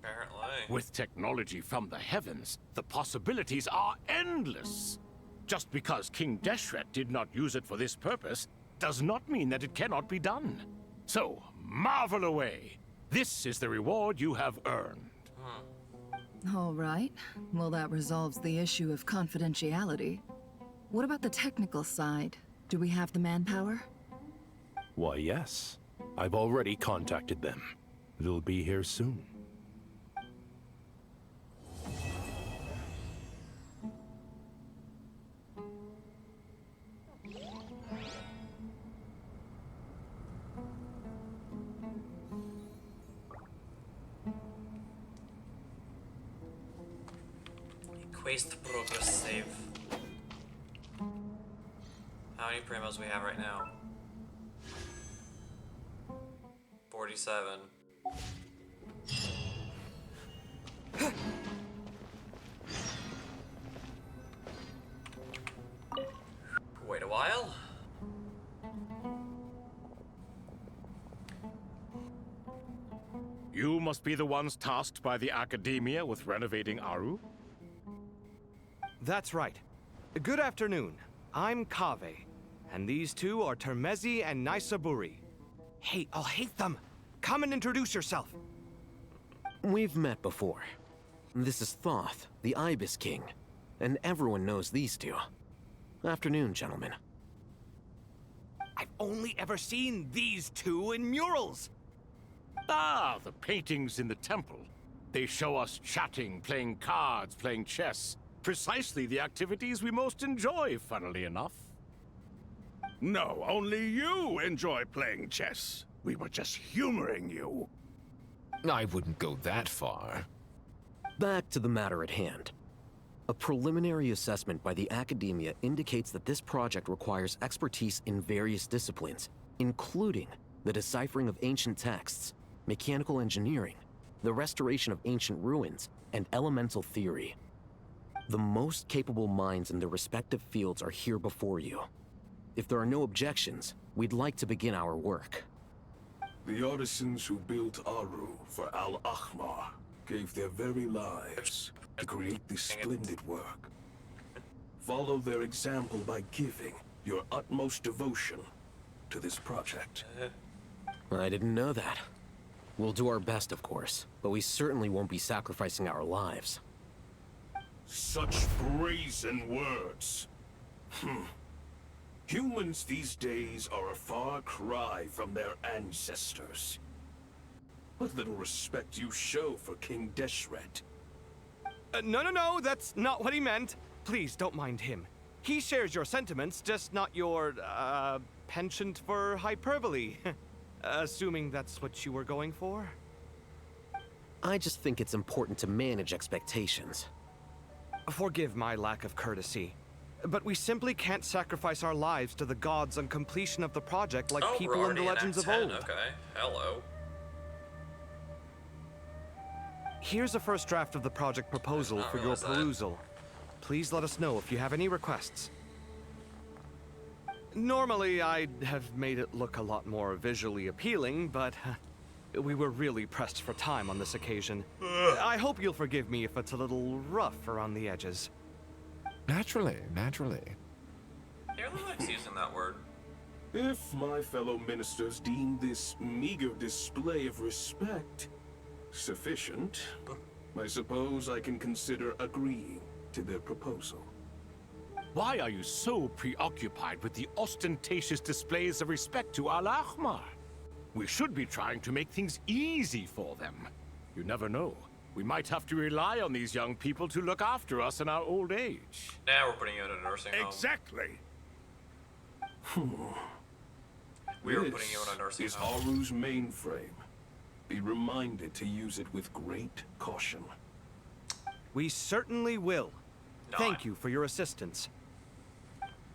Apparently. With technology from the heavens, the possibilities are endless. Just because King Deshret did not use it for this purpose does not mean that it cannot be done. So, marvel away. This is the reward you have earned. All right. Well, that resolves the issue of confidentiality. What about the technical side? Do we have the manpower? Why, yes. I've already contacted them. They'll be here soon. Quest progress save. How many primos we have right now? 47. Wait a while. You must be the ones tasked by the Academia with renovating Aru? That's right. Good afternoon. I'm Kaveh, and these two are Termezi and Naisaburi. Hey, I'll hate them. Come and introduce yourself. We've met before. This is Thoth, the Ibis King, and everyone knows these two. Afternoon, gentlemen. I've only ever seen these two in murals. Ah, the paintings in the temple. They show us chatting, playing cards, playing chess. Precisely the activities we most enjoy, funnily enough. No, only you enjoy playing chess. We were just humoring you. I wouldn't go that far. Back to the matter at hand. A preliminary assessment by the Academia indicates that this project requires expertise in various disciplines, including the deciphering of ancient texts, mechanical engineering, the restoration of ancient ruins, and elemental theory. The most capable minds in their respective fields are here before you. If there are no objections, we'd like to begin our work. The artisans who built Aru for Al-Ahmar gave their very lives to create this splendid work. Follow their example by giving your utmost devotion to this project. I didn't know that. We'll do our best, of course, but we certainly won't be sacrificing our lives. Such brazen words. Humans these days are a far cry from their ancestors. What little respect you show for King Deshret. No, that's not what he meant. Please, don't mind him. He shares your sentiments, just not your, penchant for hyperbole. Assuming that's what you were going for? I just think it's important to manage expectations. Forgive my lack of courtesy, but we simply can't sacrifice our lives to the gods on completion of the project like people in the legends of old. Okay, hello. Here's a first draft of the project proposal for your perusal. Please let us know if you have any requests. Normally, I'd have made it look a lot more visually appealing, but we were really pressed for time on this occasion. I hope you'll forgive me if it's a little rough around the edges. Naturally. He really likes using that word. If my fellow ministers deem this meager display of respect sufficient, I suppose I can consider agreeing to their proposal. Why are you so preoccupied with the ostentatious displays of respect to Al-Ahmar? We should be trying to make things easy for them. You never know. We might have to rely on these young people to look after us in our old age. Now we're putting you in a nursing home. Exactly. We were putting you in a nursing home. This is Aru's mainframe. Be reminded to use it with great caution. We certainly will. Thank you for your assistance.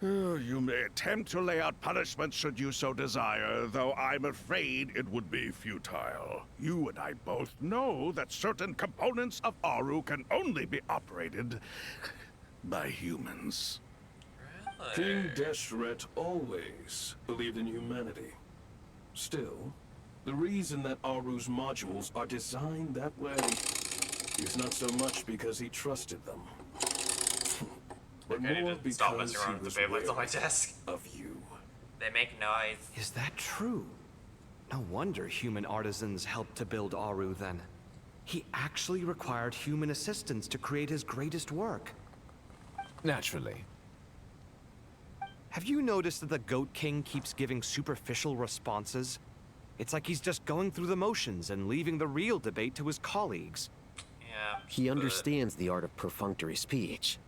You may attempt to lay out punishment should you so desire, though I'm afraid it would be futile. You and I both know that certain components of Aru can only be operated by humans. King Deshret always believed in humanity. Still, the reason that Aru's modules are designed that way is not so much because he trusted them, but more because stop messing around with the Beyblades on my desk. Of you. They make noise. Is that true? No wonder human artisans helped to build Aru then. He actually required human assistance to create his greatest work. Naturally. Have you noticed that the Goat King keeps giving superficial responses? It's like he's just going through the motions and leaving the real debate to his colleagues. Yeah. He understands the art of perfunctory speech.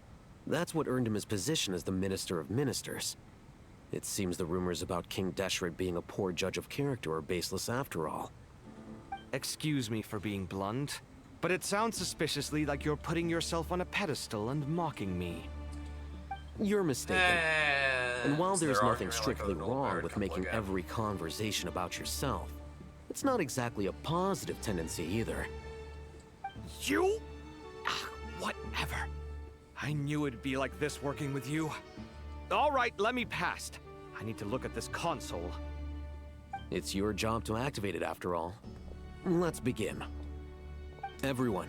That's what earned him his position as the Minister of Ministers. It seems the rumors about King Deshret being a poor judge of character are baseless after all. Excuse me for being blunt, but it sounds suspiciously like you're putting yourself on a pedestal and mocking me. You're mistaken. And while there's nothing arguing like strictly an old wrong married with couple making again. every conversation about yourself, it's not exactly a positive tendency either. You? Whatever. I knew it'd be like this working with you. All right, let me past. I need to look at this console. It's your job to activate it after all. Let's begin. Everyone,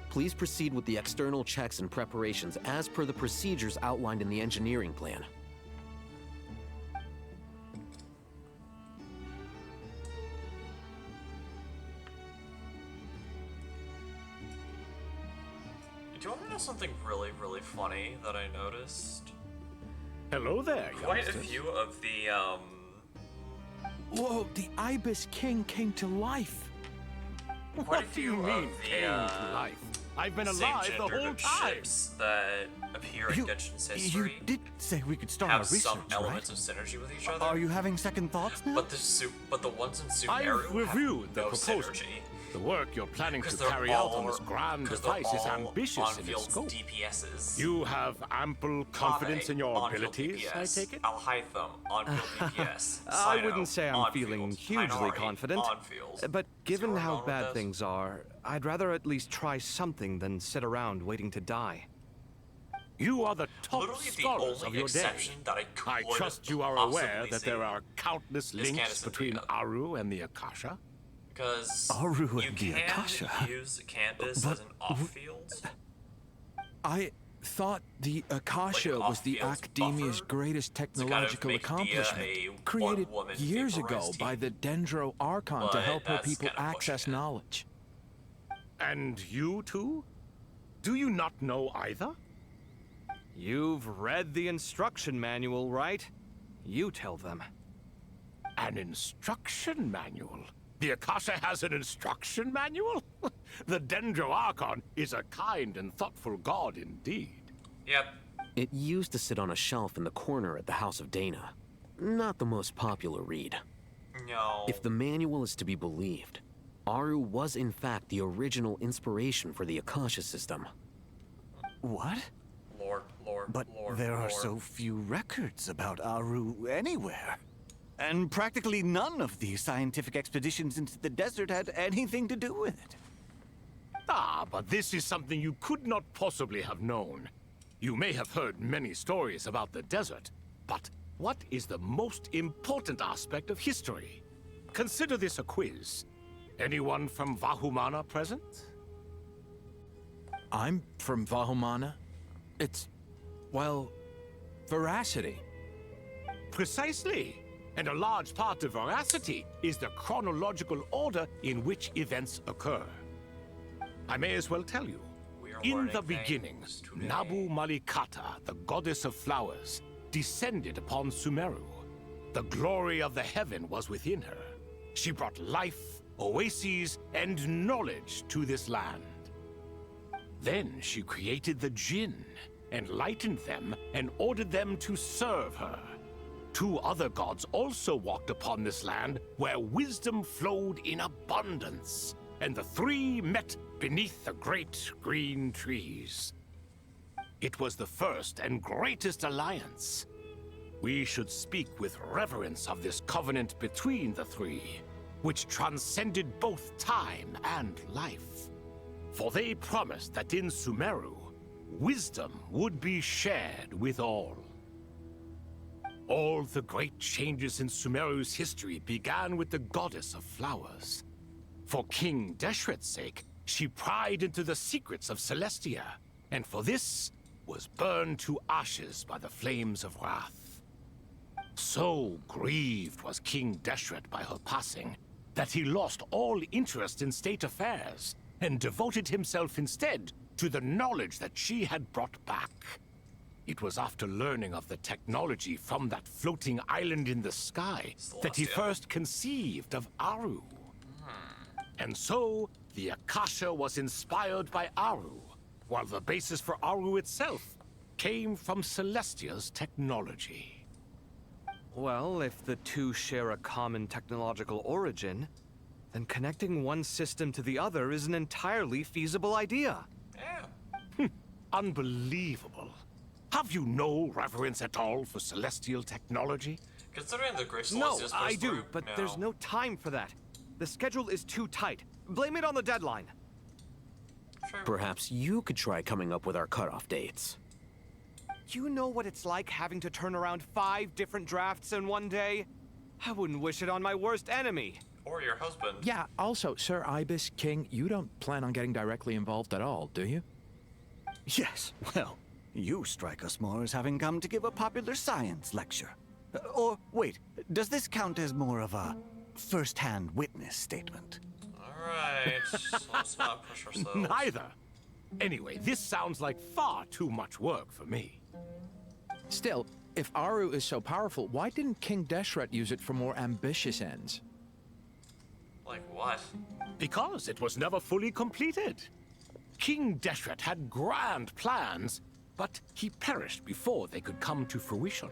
please proceed with the external checks and preparations as per the procedures outlined in the engineering plan. Do you want to know something really, really funny that I noticed? Hello there, Quite a youngsters. few of the, Whoa, the Ibis King came to life. quite a What do you few mean, of the, came to life? I've been same alive the gendered whole time. ships that appear in Genshin's history You did say we could start have our research, some elements right? of synergy with each other. Are you having second thoughts now? But the ones in I've Sumeru reviewed have the no proposal. synergy. The work you're planning to they're carry out on all- this grand 'cause they're device is all ambitious in on-field its scope. DPSs. You have ample confidence in your On-field abilities, I DPS. take it? Al-Hytham, on-field DPS. I Cyno, wouldn't say I'm on-field. feeling hugely Minority, confident. on-field. But given where I'm how going with bad this? things are, I'd rather at least try something than sit around waiting to die. You are the top Literally the scholars only of your day. exception that I could trust you are possibly aware that there see are countless is links Candace and between Tina. Aru and the Akasha. Because Aru you and the can Akasha? use Candace But as an off-field. I thought the Akasha Like an was the off-field Academia's buffer greatest to kind of technological make Dia accomplishment, a created one-woman years ago vaporized by the Dendro Archon to But help her that's people kinda access knowledge. And you too? Do you not know either? You've read the instruction manual, right? You tell them. An instruction manual? The Akasha has an instruction manual? The Dendro Archon is a kind and thoughtful god indeed. Yep. It used to sit on a shelf in the corner at the House of Dana. Not the most popular read. No. If the manual is to be believed, Aru was in fact the original inspiration for the Akasha system. What? Lore, But there are so few records about Aru anywhere. And practically none of the scientific expeditions into the desert had anything to do with it. Ah, but this is something you could not possibly have known. You may have heard many stories about the desert, but what is the most important aspect of history? Consider this a quiz. Anyone from Vahumana present? I'm from Vahumana. It's, well, veracity. Precisely. And a large part of veracity is the chronological order in which events occur. I may as well tell you. In the beginning, Nabu Malikata, the goddess of flowers, descended upon Sumeru. The glory of the heaven was within her. She brought life, oases, and knowledge to this land. Then she created the Jinn, enlightened them, and ordered them to serve her. Two other gods also walked upon this land where wisdom flowed in abundance, and the three met beneath the great green trees. It was the first and greatest alliance. We should speak with reverence of this covenant between the three, which transcended both time and life. For they promised that in Sumeru, wisdom would be shared with all. All the great changes in Sumeru's history began with the goddess of flowers. For King Deshret's sake, she pried into the secrets of Celestia, and for this was burned to ashes by the flames of wrath. So grieved was King Deshret by her passing, that he lost all interest in state affairs, and devoted himself instead to the knowledge that she had brought back. It was after learning of the technology from that floating island in the sky that he first conceived of Aru. And so, the Akasha was inspired by Aru, while the basis for Aru itself came from Celestia's technology. Well, if the two share a common technological origin, then connecting one system to the other is an entirely feasible idea. Unbelievable. Have you no reverence at all for celestial technology? Considering the Great No, Celestia's I first do, group, but there's no time for that. The schedule is too tight. Blame it on the deadline. Perhaps you could try coming up with our cutoff dates. You know what it's like having to turn around 5 different drafts in one day? I wouldn't wish it on my worst enemy. Or your husband. Yeah, also, Sir Ibis King, you don't plan on getting directly involved at all, do you? Yes, well, you strike us more as having come to give a popular science lecture. Or, wait, does this count as more of a first-hand witness statement? Alright, let's not push ourselves. Neither. Anyway, this sounds like far too much work for me. Still, if Aru is so powerful, why didn't King Deshret use it for more ambitious ends? Like what? Because it was never fully completed. King Deshret had grand plans, but he perished before they could come to fruition.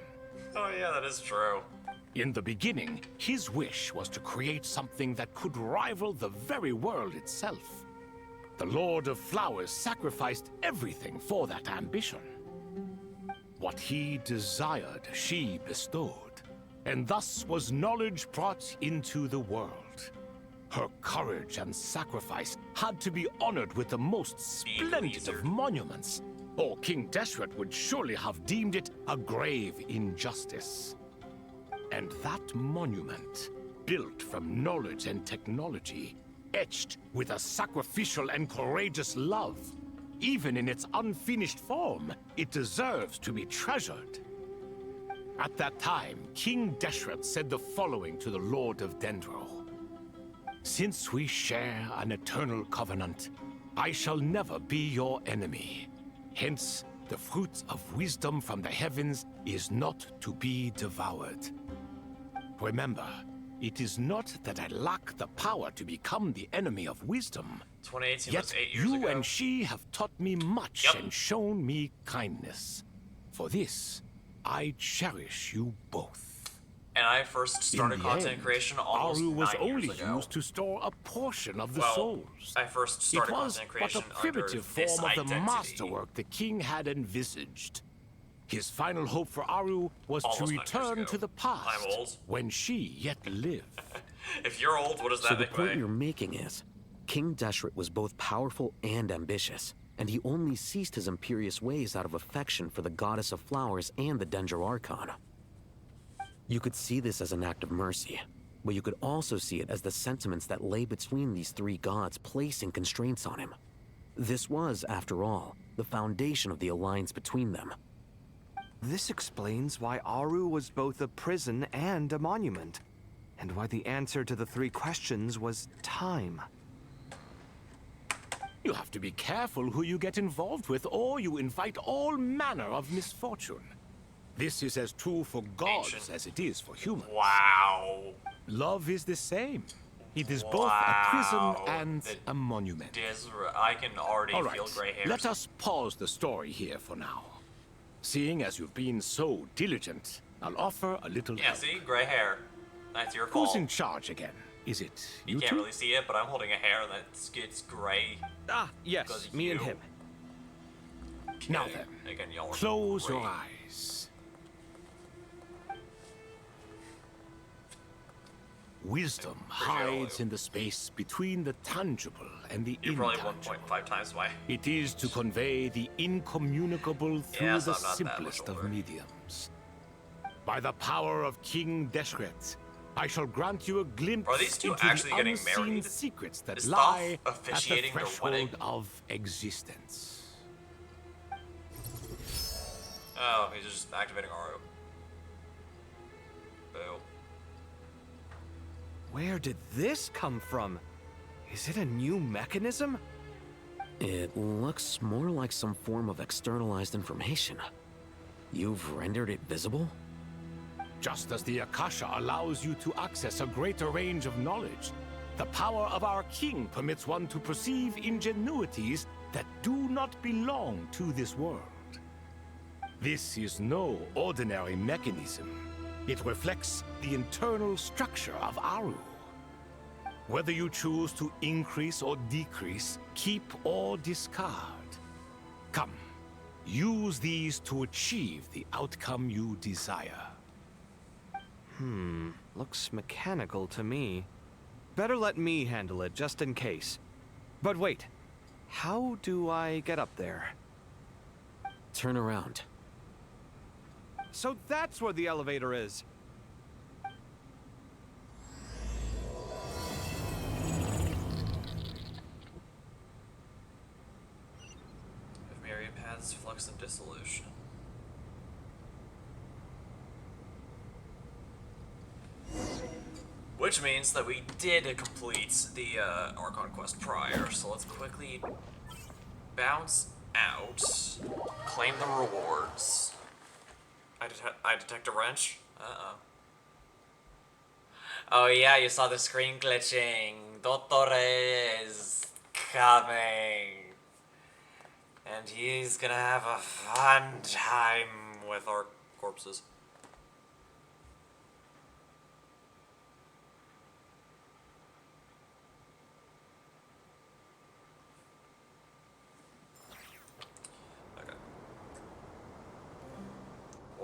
Oh yeah, that is true. In the beginning, his wish was to create something that could rival the very world itself. The Lord of Flowers sacrificed everything for that ambition. What he desired, she bestowed, and thus was knowledge brought into the world. Her courage and sacrifice had to be honored with the most splendid of monuments, or King Deshret would surely have deemed it a grave injustice. And that monument, built from knowledge and technology, etched with a sacrificial and courageous love, even in its unfinished form, it deserves to be treasured. At that time, King Deshret said the following to the Lord of Dendro. Since we share an eternal covenant, I shall never be your enemy. Hence, the fruit of wisdom from the heavens is not to be devoured. Remember, it is not that I lack the power to become the enemy of wisdom. 2018 Yet was 8 years you ago. and she have taught me much and shown me kindness. For this, I cherish you both. And I first started In the content end, creation almost Aru was 9 years only ago. used to store a portion of the Well, souls. I first started it was content but creation a primitive under this form of the identity. masterwork the king had envisaged. His final hope for Aru was Almost to 9 years return ago. to the past I'm old. when she yet lived. If you're old, what does that So the make point me? you're making is, King Deshret was both powerful and ambitious, and he only ceased his imperious ways out of affection for the Goddess of Flowers and the Dendro Archon. You could see this as an act of mercy, but you could also see it as the sentiments that lay between these three gods placing constraints on him. This was, after all, the foundation of the alliance between them. This explains why Aru was both a prison and a monument, and why the answer to the three questions was time. You have to be careful who you get involved with, or you invite all manner of misfortune. This is as true for gods as it is for humans. Wow. Love is the same. It is both a prison and a monument. I can already All right, feel gray hairs. let us pause the story here for now. Seeing as you've been so diligent, I'll offer a little Yeah, help. see? Gray hair. That's your Who's fault. in charge again? Is it You you can't two? really see it, but I'm holding a hair that's it's gray. Ah, yes, Because me and you- him. Now Okay, then, again, y'all are close your gray. eyes. Wisdom hides in the space between the tangible and the You're probably intangible. 1.5 times why. It is to convey the incommunicable through Yeah, so the I'm not that much simplest of older. mediums. By the power of King Deshret, I shall grant you a glimpse Are these two into actually the getting unseen married? secrets that Is lie Thoth at the officiating their wedding? threshold of existence. Oh, he's just activating Aru. Boo. Where did this come from? Is it a new mechanism? It looks more like some form of externalized information. You've rendered it visible? Just as the Akasha allows you to access a greater range of knowledge, the power of our king permits one to perceive ingenuities that do not belong to this world. This is no ordinary mechanism. It reflects the internal structure of Aru. Whether you choose to increase or decrease, keep or discard. Come, use these to achieve the outcome you desire. Looks mechanical to me. Better let me handle it, just in case. But wait, how do I get up there? Turn around. So that's where the elevator is. Of myriad paths, flux and dissolution. Which means that we did complete the Archon quest prior, so let's quickly bounce out, claim the rewards. I detect a wrench. Uh-oh. Oh yeah, you saw the screen glitching. Dottore is coming. And he's gonna have a fun time with our corpses.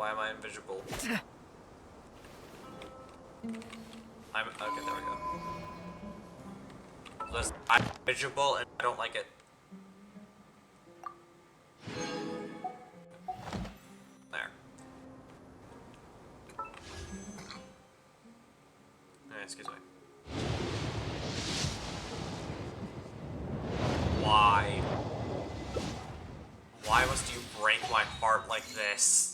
Why am I invisible? Okay, there we go. Listen, I'm invisible and I don't like it. There. Excuse me. Why? Why must you break my heart like this?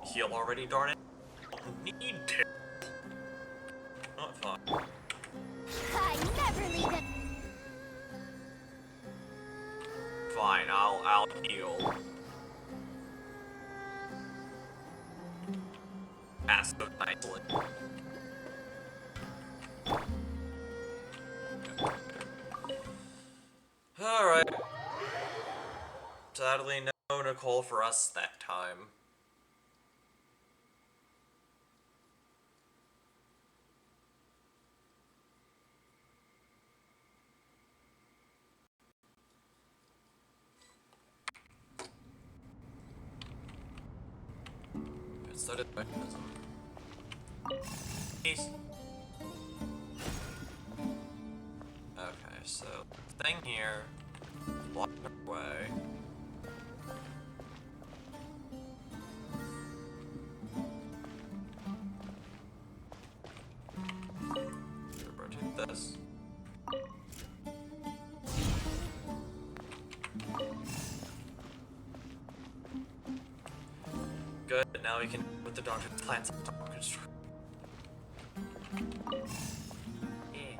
Heal already, darn it. I don't need to. Not fun. I never leave it. Fine, I'll heal. Ask so nicely. Alright. Sadly, no Nicole for us that time. So did mechanism. Peace. Okay, so thing here, block our way. Rotate this. Good, now we can put the doctor's plants on top of construction. Yeah.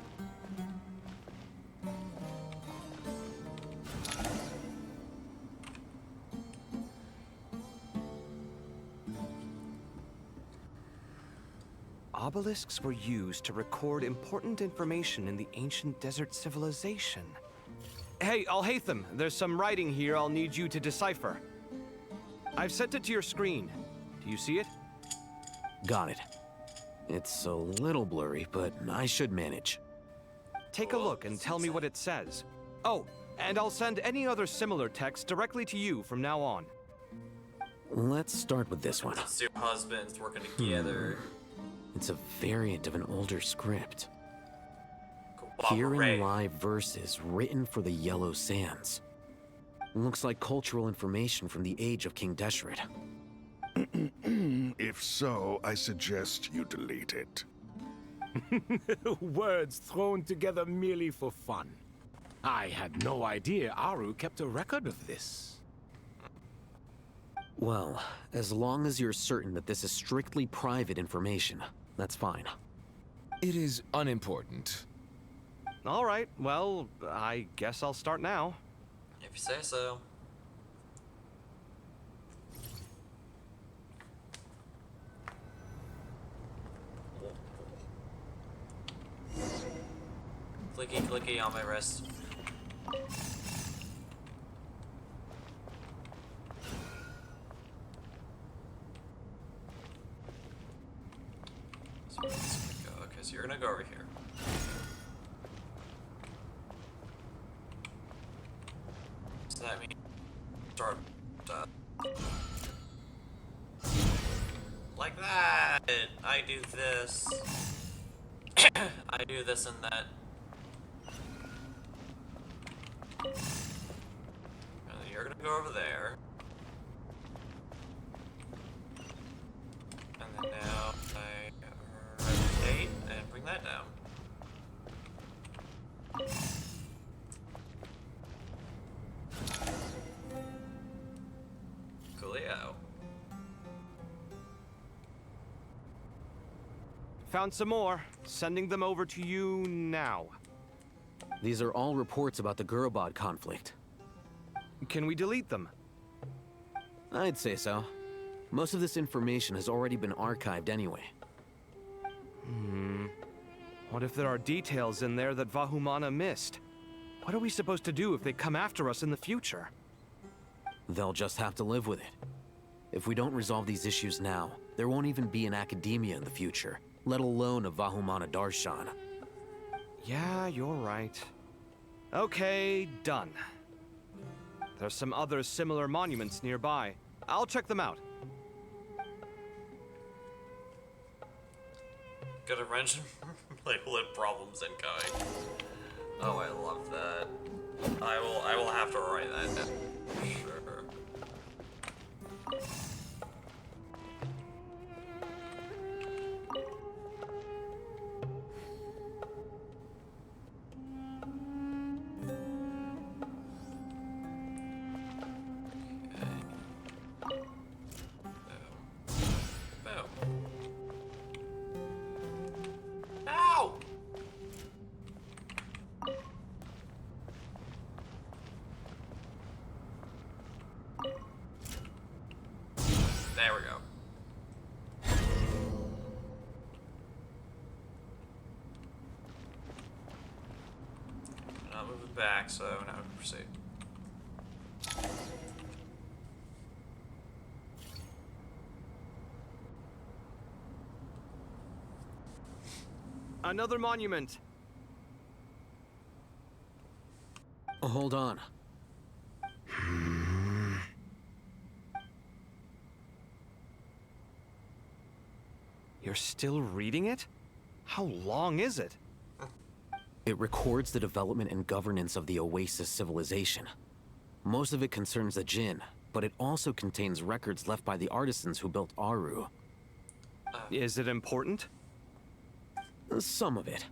Obelisks were used to record important information in the ancient desert civilization. Hey, Alhaitham, there's some writing here I'll need you to decipher. I've sent it to your screen. Do you see it? Got it. It's a little blurry, but I should manage. Take a look and tell me what it says. Oh, and I'll send any other similar text directly to you from now on. Let's start with this one. Two husbands working together. It's a variant of an older script. Herein lie verses written for the Yellow Sands. Looks like cultural information from the age of King Deshret. If so, I suggest you delete it. Words thrown together merely for fun. I had no idea Aru kept a record of this. Well, as long as you're certain that this is strictly private information, that's fine. It is unimportant. All right, well, I guess I'll start now. If you say so. Clicky clicky on my wrist. So where's this gonna go? Okay, so you're gonna go over here. Does that mean start like that? I do this. I do this and that. And then you're gonna go over there. And then now I rotate and bring that down. Coolio. Found some more. Sending them over to you now. These are all reports about the Gurubad conflict. Can we delete them? I'd say so. Most of this information has already been archived anyway. What if there are details in there that Vahumana missed? What are we supposed to do if they come after us in the future? They'll just have to live with it. If we don't resolve these issues now, there won't even be an academia in the future, let alone a Vahumana Darshan. Yeah, you're right. Okay, done. there's some other similar monuments nearby. I'll check them out. Gonna mention like lit problems incoming. Oh, I love that. I will have to write that down. Sure. Ow! There we go. Not moving back, so now we can proceed. Another monument. Hold on. You're still reading it? How long is it? It records the development and governance of the Oasis civilization. Most of it concerns the Jinn, but it also contains records left by the artisans who built Aru. Is it important? Some of it.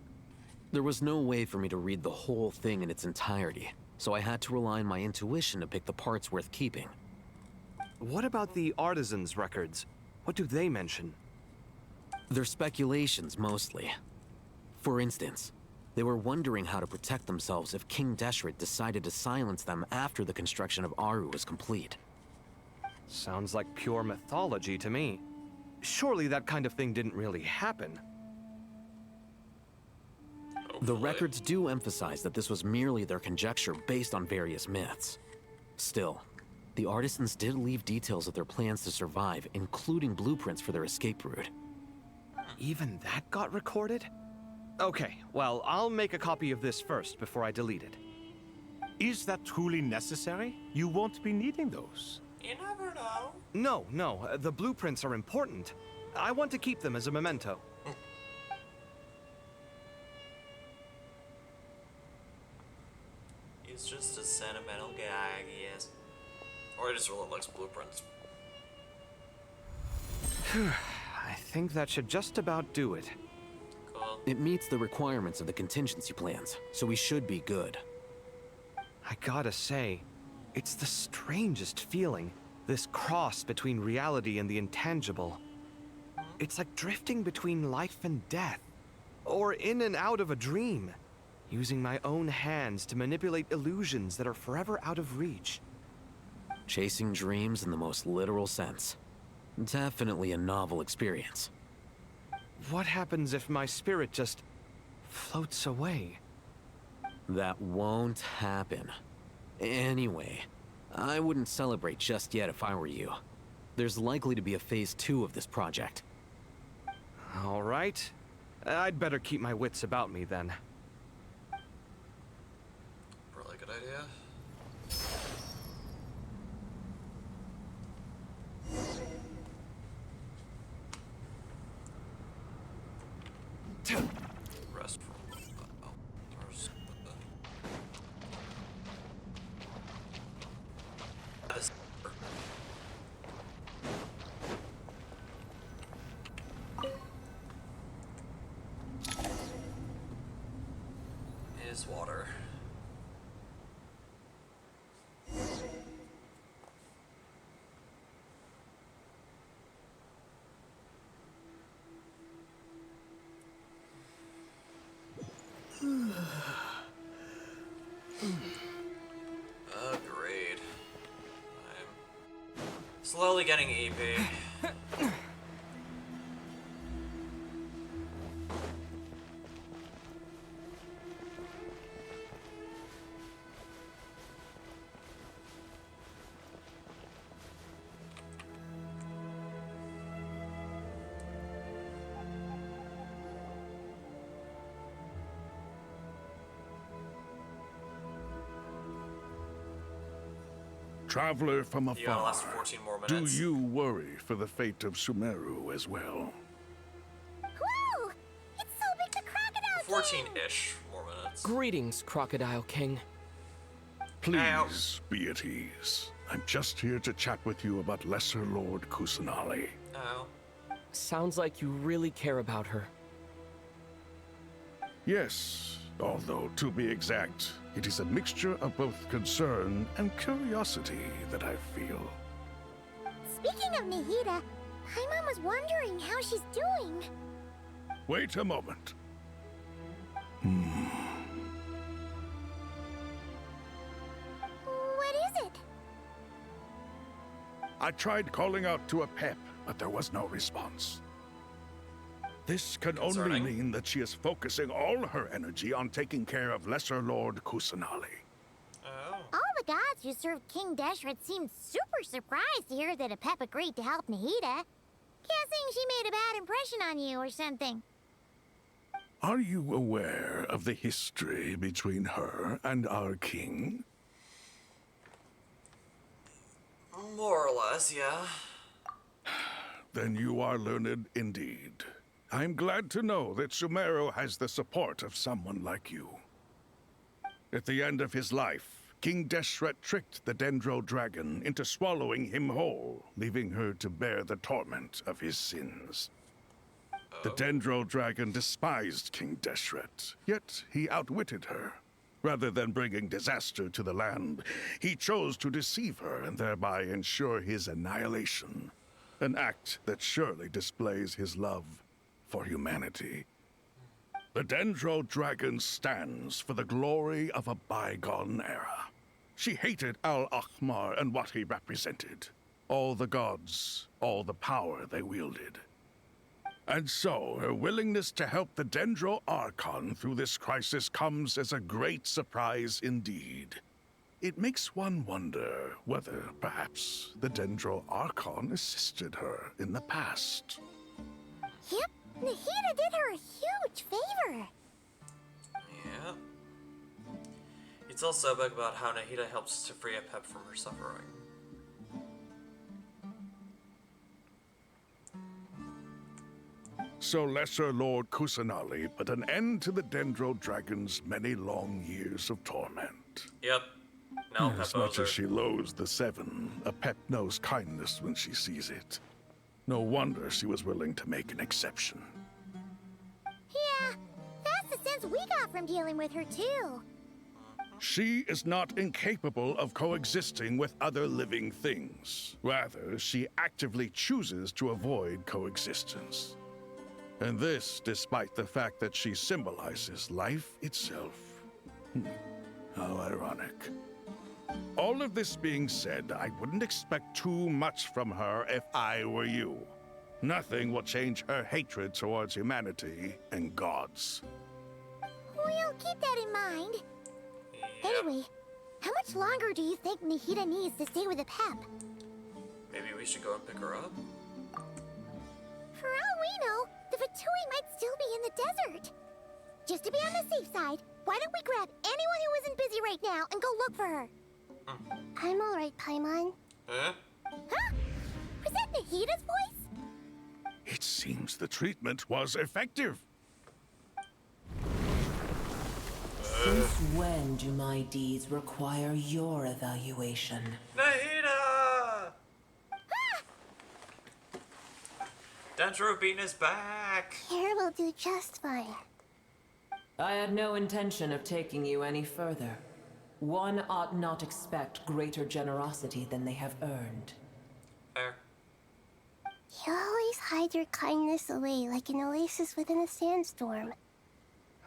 There was no way for me to read the whole thing in its entirety, so I had to rely on my intuition to pick the parts worth keeping. What about the artisans' records? What do they mention? They're speculations, mostly. For instance, they were wondering how to protect themselves if King Deshret decided to silence them after the construction of Aru was complete. Sounds like pure mythology to me. Surely that kind of thing didn't really happen. The records do emphasize that this was merely their conjecture based on various myths. Still, the artisans did leave details of their plans to survive, including blueprints for their escape route. Even that got recorded? Okay, well, I'll make a copy of this first before I delete it. Is that truly necessary? You won't be needing those. You never know. No, the blueprints are important. I want to keep them as a memento. He's just a sentimental guy, I guess. Or he just really likes blueprints. I think that should just about do it. Cool. It meets the requirements of the contingency plans, so we should be good. I gotta say, it's the strangest feeling, this cross between reality and the intangible. It's like drifting between life and death, or in and out of a dream, using my own hands to manipulate illusions that are forever out of reach. Chasing dreams in the most literal sense. Definitely a novel experience. What happens if my spirit just floats away? That won't happen. Anyway, I wouldn't celebrate just yet if I were you. There's likely to be a phase 2 of this project. All right. I'd better keep my wits about me then. Really good idea. Rest from is water. Agreed. I'm slowly getting EP. Traveler from You gotta afar, last 14 more do minutes. you worry for the fate of Sumeru as well? Whoa! It's so big the crocodile 14-ish more minutes. Greetings, Crocodile King. Please be at ease. I'm just here to chat with you about Lesser Lord Kusanali. Oh. Sounds like you really care about her. Yes, although to be exact, it is a mixture of both concern and curiosity that I feel. Speaking of Nahida, Paimon was wondering how she's doing. Wait a moment. What is it? I tried calling out to a pep, but there was no response. This can only mean that she is focusing all her energy on taking care of Lesser Lord Kusanali. All the gods who served King Deshret seemed super surprised to hear that a pep agreed to help Nahida. Guessing she made a bad impression on you or something. Are you aware of the history between her and our king? More or less, yeah. Then you are learned indeed. I'm glad to know that Sumeru has the support of someone like you. At the end of his life, King Deshret tricked the Dendro Dragon into swallowing him whole, leaving her to bear the torment of his sins. The Dendro Dragon despised King Deshret, yet he outwitted her. Rather than bringing disaster to the land, he chose to deceive her and thereby ensure his annihilation. An act that surely displays his love for humanity. The Dendro Dragon stands for the glory of a bygone era. She hated Al-Ahmar and what he represented. All the gods, all the power they wielded. And so, her willingness to help the Dendro Archon through this crisis comes as a great surprise indeed. It makes one wonder whether, perhaps, the Dendro Archon assisted her in the past. Yep, Nahida did her a huge favor. Yeah. It's also big about how Nahida helps to free a pep from her suffering. So Lesser Lord Kusanali put an end to the Dendro Dragon's many long years of torment. Yep. Now As Pep much owes as she loathes the Seven, a pep knows kindness when she sees it. No wonder she was willing to make an exception. Yeah, that's the sense we got from dealing with her too. She is not incapable of coexisting with other living things. Rather, she actively chooses to avoid coexistence. And this despite the fact that she symbolizes life itself. How ironic. All of this being said, I wouldn't expect too much from her if I were you. Nothing will change her hatred towards humanity and gods. We'll keep that in mind. Anyway, how much longer do you think Nahida needs to stay with the pep? Maybe we should go and pick her up? For all we know, the Fatui might still be in the desert. Just to be on the safe side, why don't we grab anyone who isn't busy right now and go look for her? I'm alright, Paimon. Huh? Huh? Was that Nahida's voice? It seems the treatment was effective. Since when do my deeds require your evaluation? Nahida! Dendro Bean is back! Here will do just fine. I had no intention of taking you any further. One ought not expect greater generosity than they have earned. Fair. You always hide your kindness away like an oasis within a sandstorm.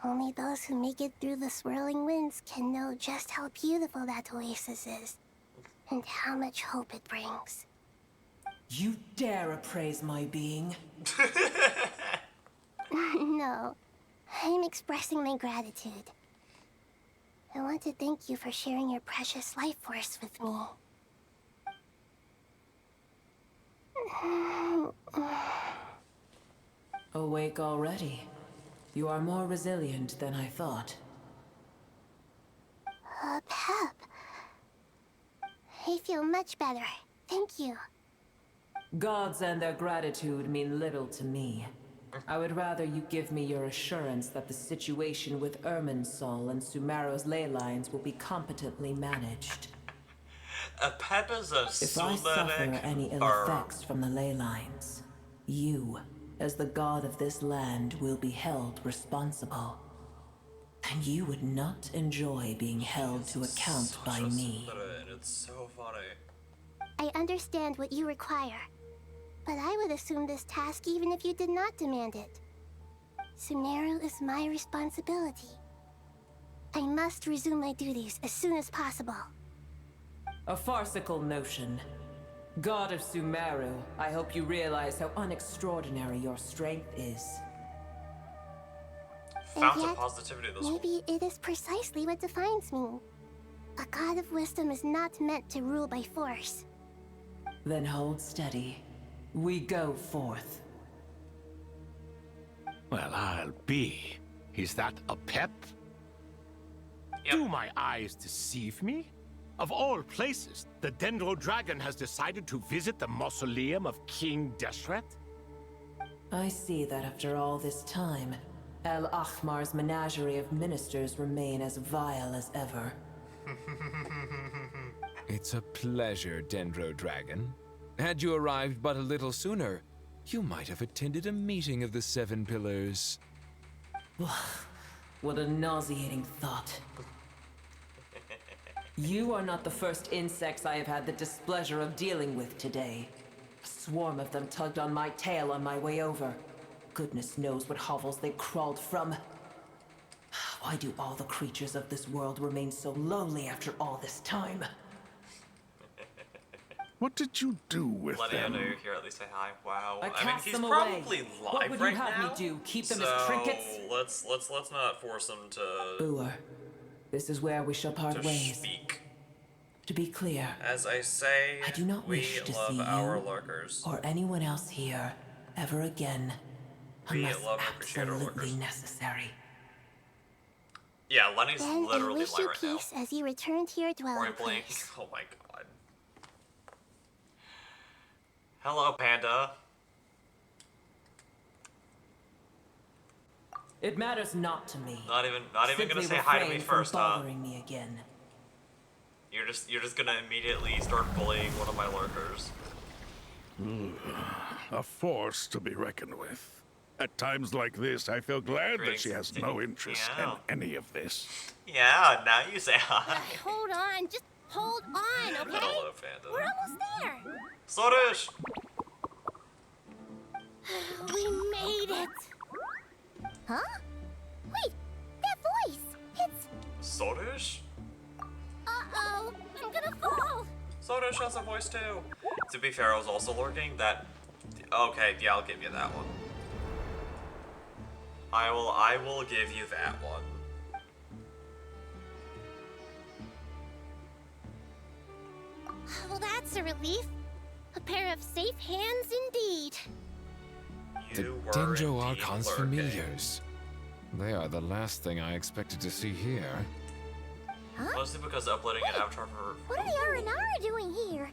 Only those who make it through the swirling winds can know just how beautiful that oasis is, and how much hope it brings. You dare appraise my being? No, I'm expressing my gratitude. I want to thank you for sharing your precious life force with me. Awake already. You are more resilient than I thought. Pep. I feel much better. Thank you. Gods and their gratitude mean little to me. I would rather you give me your assurance that the situation with Irminsul and Sumeru's ley lines will be competently managed. Peppa's a If I suffer any ill effects from the ley lines, you, as the god of this land, will be held responsible. And you would not enjoy being held to account by me. It's so funny. I understand what you require, but I would assume this task even if you did not demand it. Sumeru is my responsibility. I must resume my duties as soon as possible. A farcical notion. God of Sumeru, I hope you realize how unextraordinary your strength is. Fountain of positivity this maybe it is precisely what defines me. A god of wisdom is not meant to rule by force. Then hold steady. We go forth. Well, I'll be. Is that a pep? Do my eyes deceive me? Of all places, the Dendro Dragon has decided to visit the mausoleum of King Deshret? I see that after all this time, El Ahmar's menagerie of ministers remain as vile as ever. It's a pleasure, Dendro Dragon. Had you arrived but a little sooner, you might have attended a meeting of the Seven Pillars. What a nauseating thought. You are not the first insects I have had the displeasure of dealing with today. A swarm of them tugged on my tail on my way over. Goodness knows what hovels they crawled from. Why do all the creatures of this world remain so lowly after all this time? What did you do with Letting them? I know you're here, at least say hi. Wow. I mean, cast he's them probably away. live What would right you have now. me do? Keep them so as trinkets? let's not force him to Booer, this is where we shall part ways. speak. To be clear, As I say, I do not we wish to love see our you lurkers. or anyone else here ever again, We unless love and appreciate our absolutely lurkers. necessary. Yeah, Lenny's Then I literally wish light you right now. peace as you return to your dwelling Point blank. place. Oh my god. Hello, Panda. It matters not to me. Not even gonna Simply say hi to me refrain from first, huh? bothering me again. You're just gonna immediately start bullying one of my lurkers. A force to be reckoned with. At times like this, I feel glad that she has no interest in any of this. Yeah, now you say hi. Hold on, just hold on, okay? Hello, Panda. We're almost there. Sorish! We made it. Huh? Wait, that voice. It's... Sorish? Uh-oh, I'm gonna fall. Sorish has a voice too. To be fair, I was also lurking that... Okay, yeah, I'll give you that one. I will give you that one. Well, that's a relief. A pair of safe hands indeed. The Dendro Archon's familiars. They are the last thing I expected to see here. Mostly because uploading an avatar for... What are the Aranara doing here?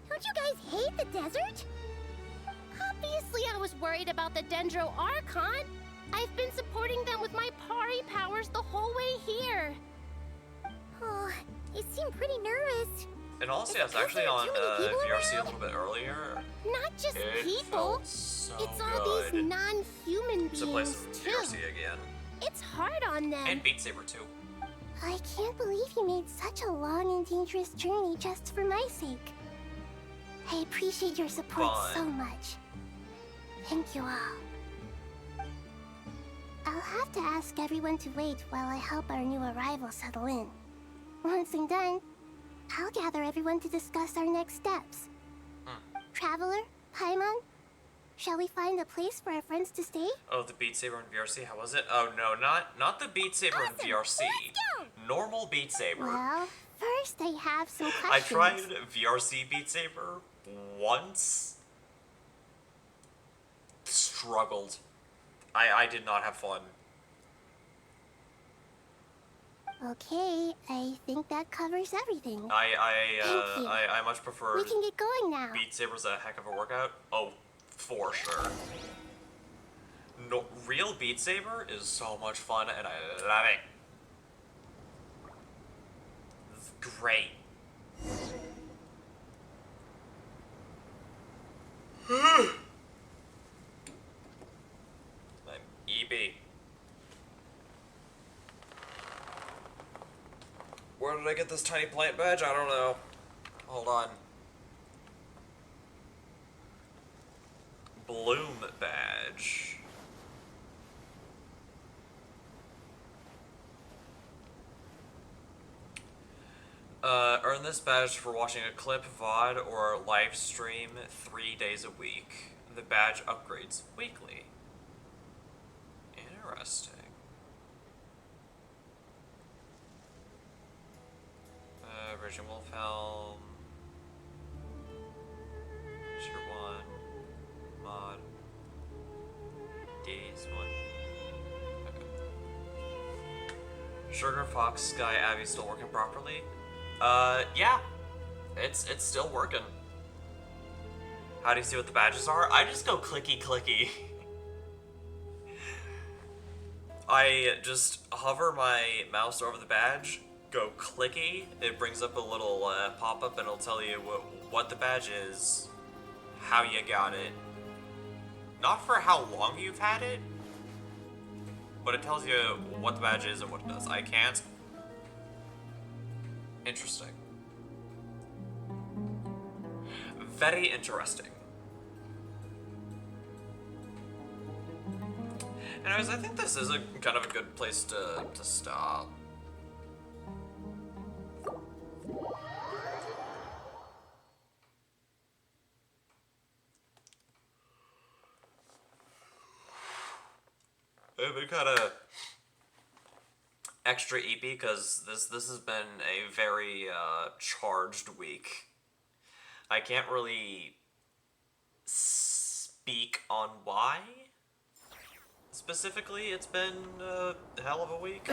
Don't you guys hate the desert? Obviously, I was worried about the Dendro Archon. I've been supporting them with my Pari powers the whole way here. Oh, they seem pretty nervous. And honestly, I was actually on VRC a little bit earlier. Not just It people. felt so It's all these good non-human to play beings, some too. VRC again. It's hard on them. And Beat Saber too. I can't believe you made such a long and dangerous journey just for my sake. I appreciate your support so much. Thank you all. I'll have to ask everyone to wait while I help our new arrival settle in. Once I'm done, I'll gather everyone to discuss our next steps. Traveler, Paimon, shall we find a place for our friends to stay? Oh, the Beat Saber in VRC, how was it? Oh no, not the Beat Saber in VRC. Normal Beat Saber. Well, first I have some questions. I tried VRC Beat Saber once. Struggled. I did not have fun. Okay, I think that covers everything. I Thank you. much prefer. We can get going now. Beat Saber's a heck of a workout. Oh, for sure. No, real Beat Saber is so much fun, and I love it. It's great. I'm EB. Where did I get this tiny plant badge? I don't know. Hold on. Bloom badge. Earn this badge for watching a clip, VOD, or live stream 3 days a week. The badge upgrades weekly. Interesting. Virgin Wolfhelm. Tier 1. Mod. Days 1. Okay. Sugar Fox Sky Abbey still working properly? Yeah. It's still working. How do you see what the badges are? I just go clicky clicky. I just hover my mouse over the badge, go clicky, it brings up a little pop-up and it'll tell you what the badge is, how you got it. Not for how long you've had it, but it tells you what the badge is and what it does. I can't. Interesting. Very interesting. Anyways, I think this is a kind of a good place to stop. I've been kind of extra EP because this has been a very charged week. I can't really speak on why. Specifically, it's been a hell of a week.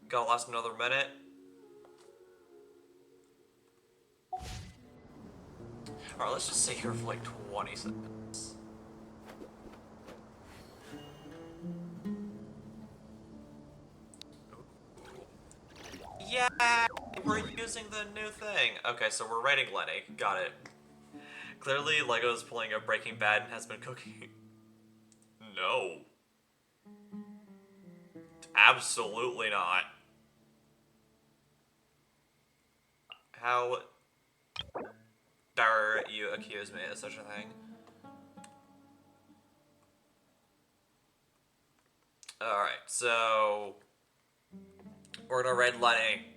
Gotta last another minute. Alright, let's just sit here for like 20 seconds. Yeah, we're using the new thing. Okay, so we're raiding Lenny. Got it. Clearly, Lego's pulling a Breaking Bad and has been cooking. No. Absolutely not. How dare you accuse me of such a thing? Alright, so we're gonna raid Lenny.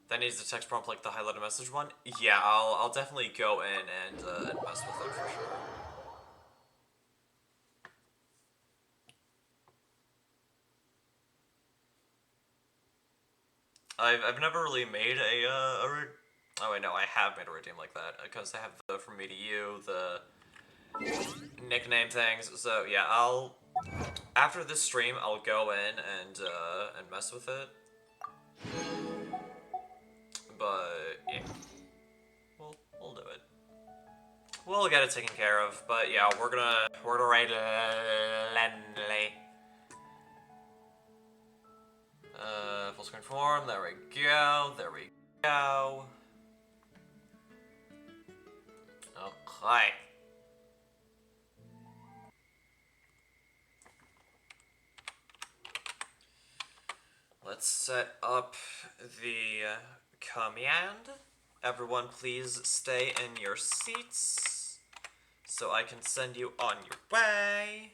That needs the text prompt like the highlighted message one. Yeah, I'll definitely go in and mess with it for sure. I've never really made a oh wait, no, I have made a redeem like that because I have the from me to you, the nickname things. So yeah, after this stream I'll go in and mess with it. But yeah, we'll do it. We'll get it taken care of. But yeah, we're gonna raid Lenley. Full screen form. There we go. There we go. Okay. Let's set up the command. Everyone please stay in your seats so I can send you on your way.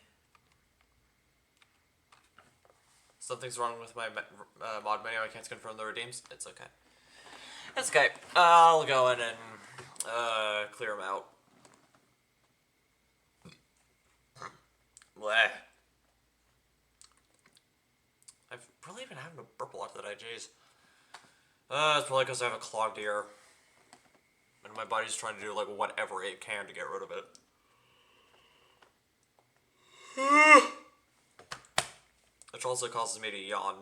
Something's wrong with my mod menu. I can't confirm the redeems. It's okay. It's okay. I'll go in and clear them out. Bleh. I've really been having a burp a lot today, jeez. It's probably because I have a clogged ear. And my body's trying to do, like, whatever it can to get rid of it. which also causes me to yawn.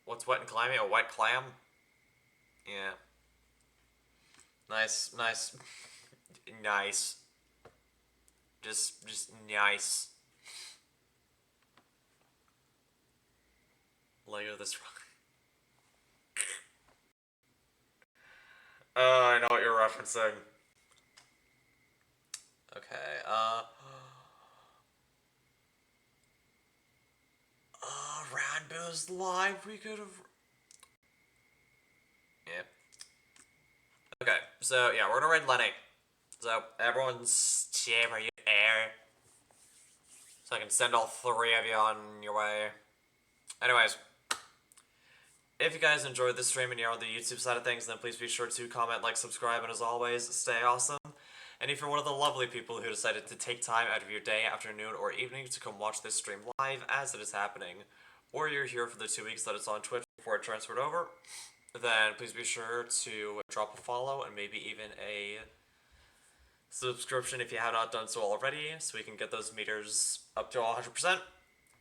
What's wet and clammy? A wet clam? Yeah. Nice, nice, nice. Just nice. Lego this rock. Oh, I know what you're referencing. Okay, Ranbo's live, we could have... Yeah. Okay, so yeah, we're gonna raid Lenny. So, everyone's chamber you air. So I can send all 3 of you on your way. Anyways. If you guys enjoyed this stream and you're on the YouTube side of things, then please be sure to comment, like, subscribe, and as always, stay awesome. And if you're one of the lovely people who decided to take time out of your day, afternoon, or evening to come watch this stream live as it is happening, or you're here for the 2 weeks that it's on Twitch before it transferred over, then please be sure to drop a follow and maybe even a subscription if you have not done so already, so we can get those meters up to 100%.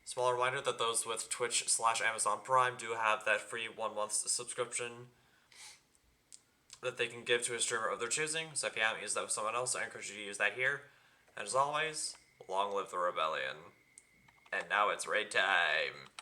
Small reminder that those with Twitch/Amazon Prime do have that free 1 month subscription that they can give to a streamer of their choosing. So if you haven't used that with someone else, I encourage you to use that here. And as always, long live the rebellion. And now it's raid time.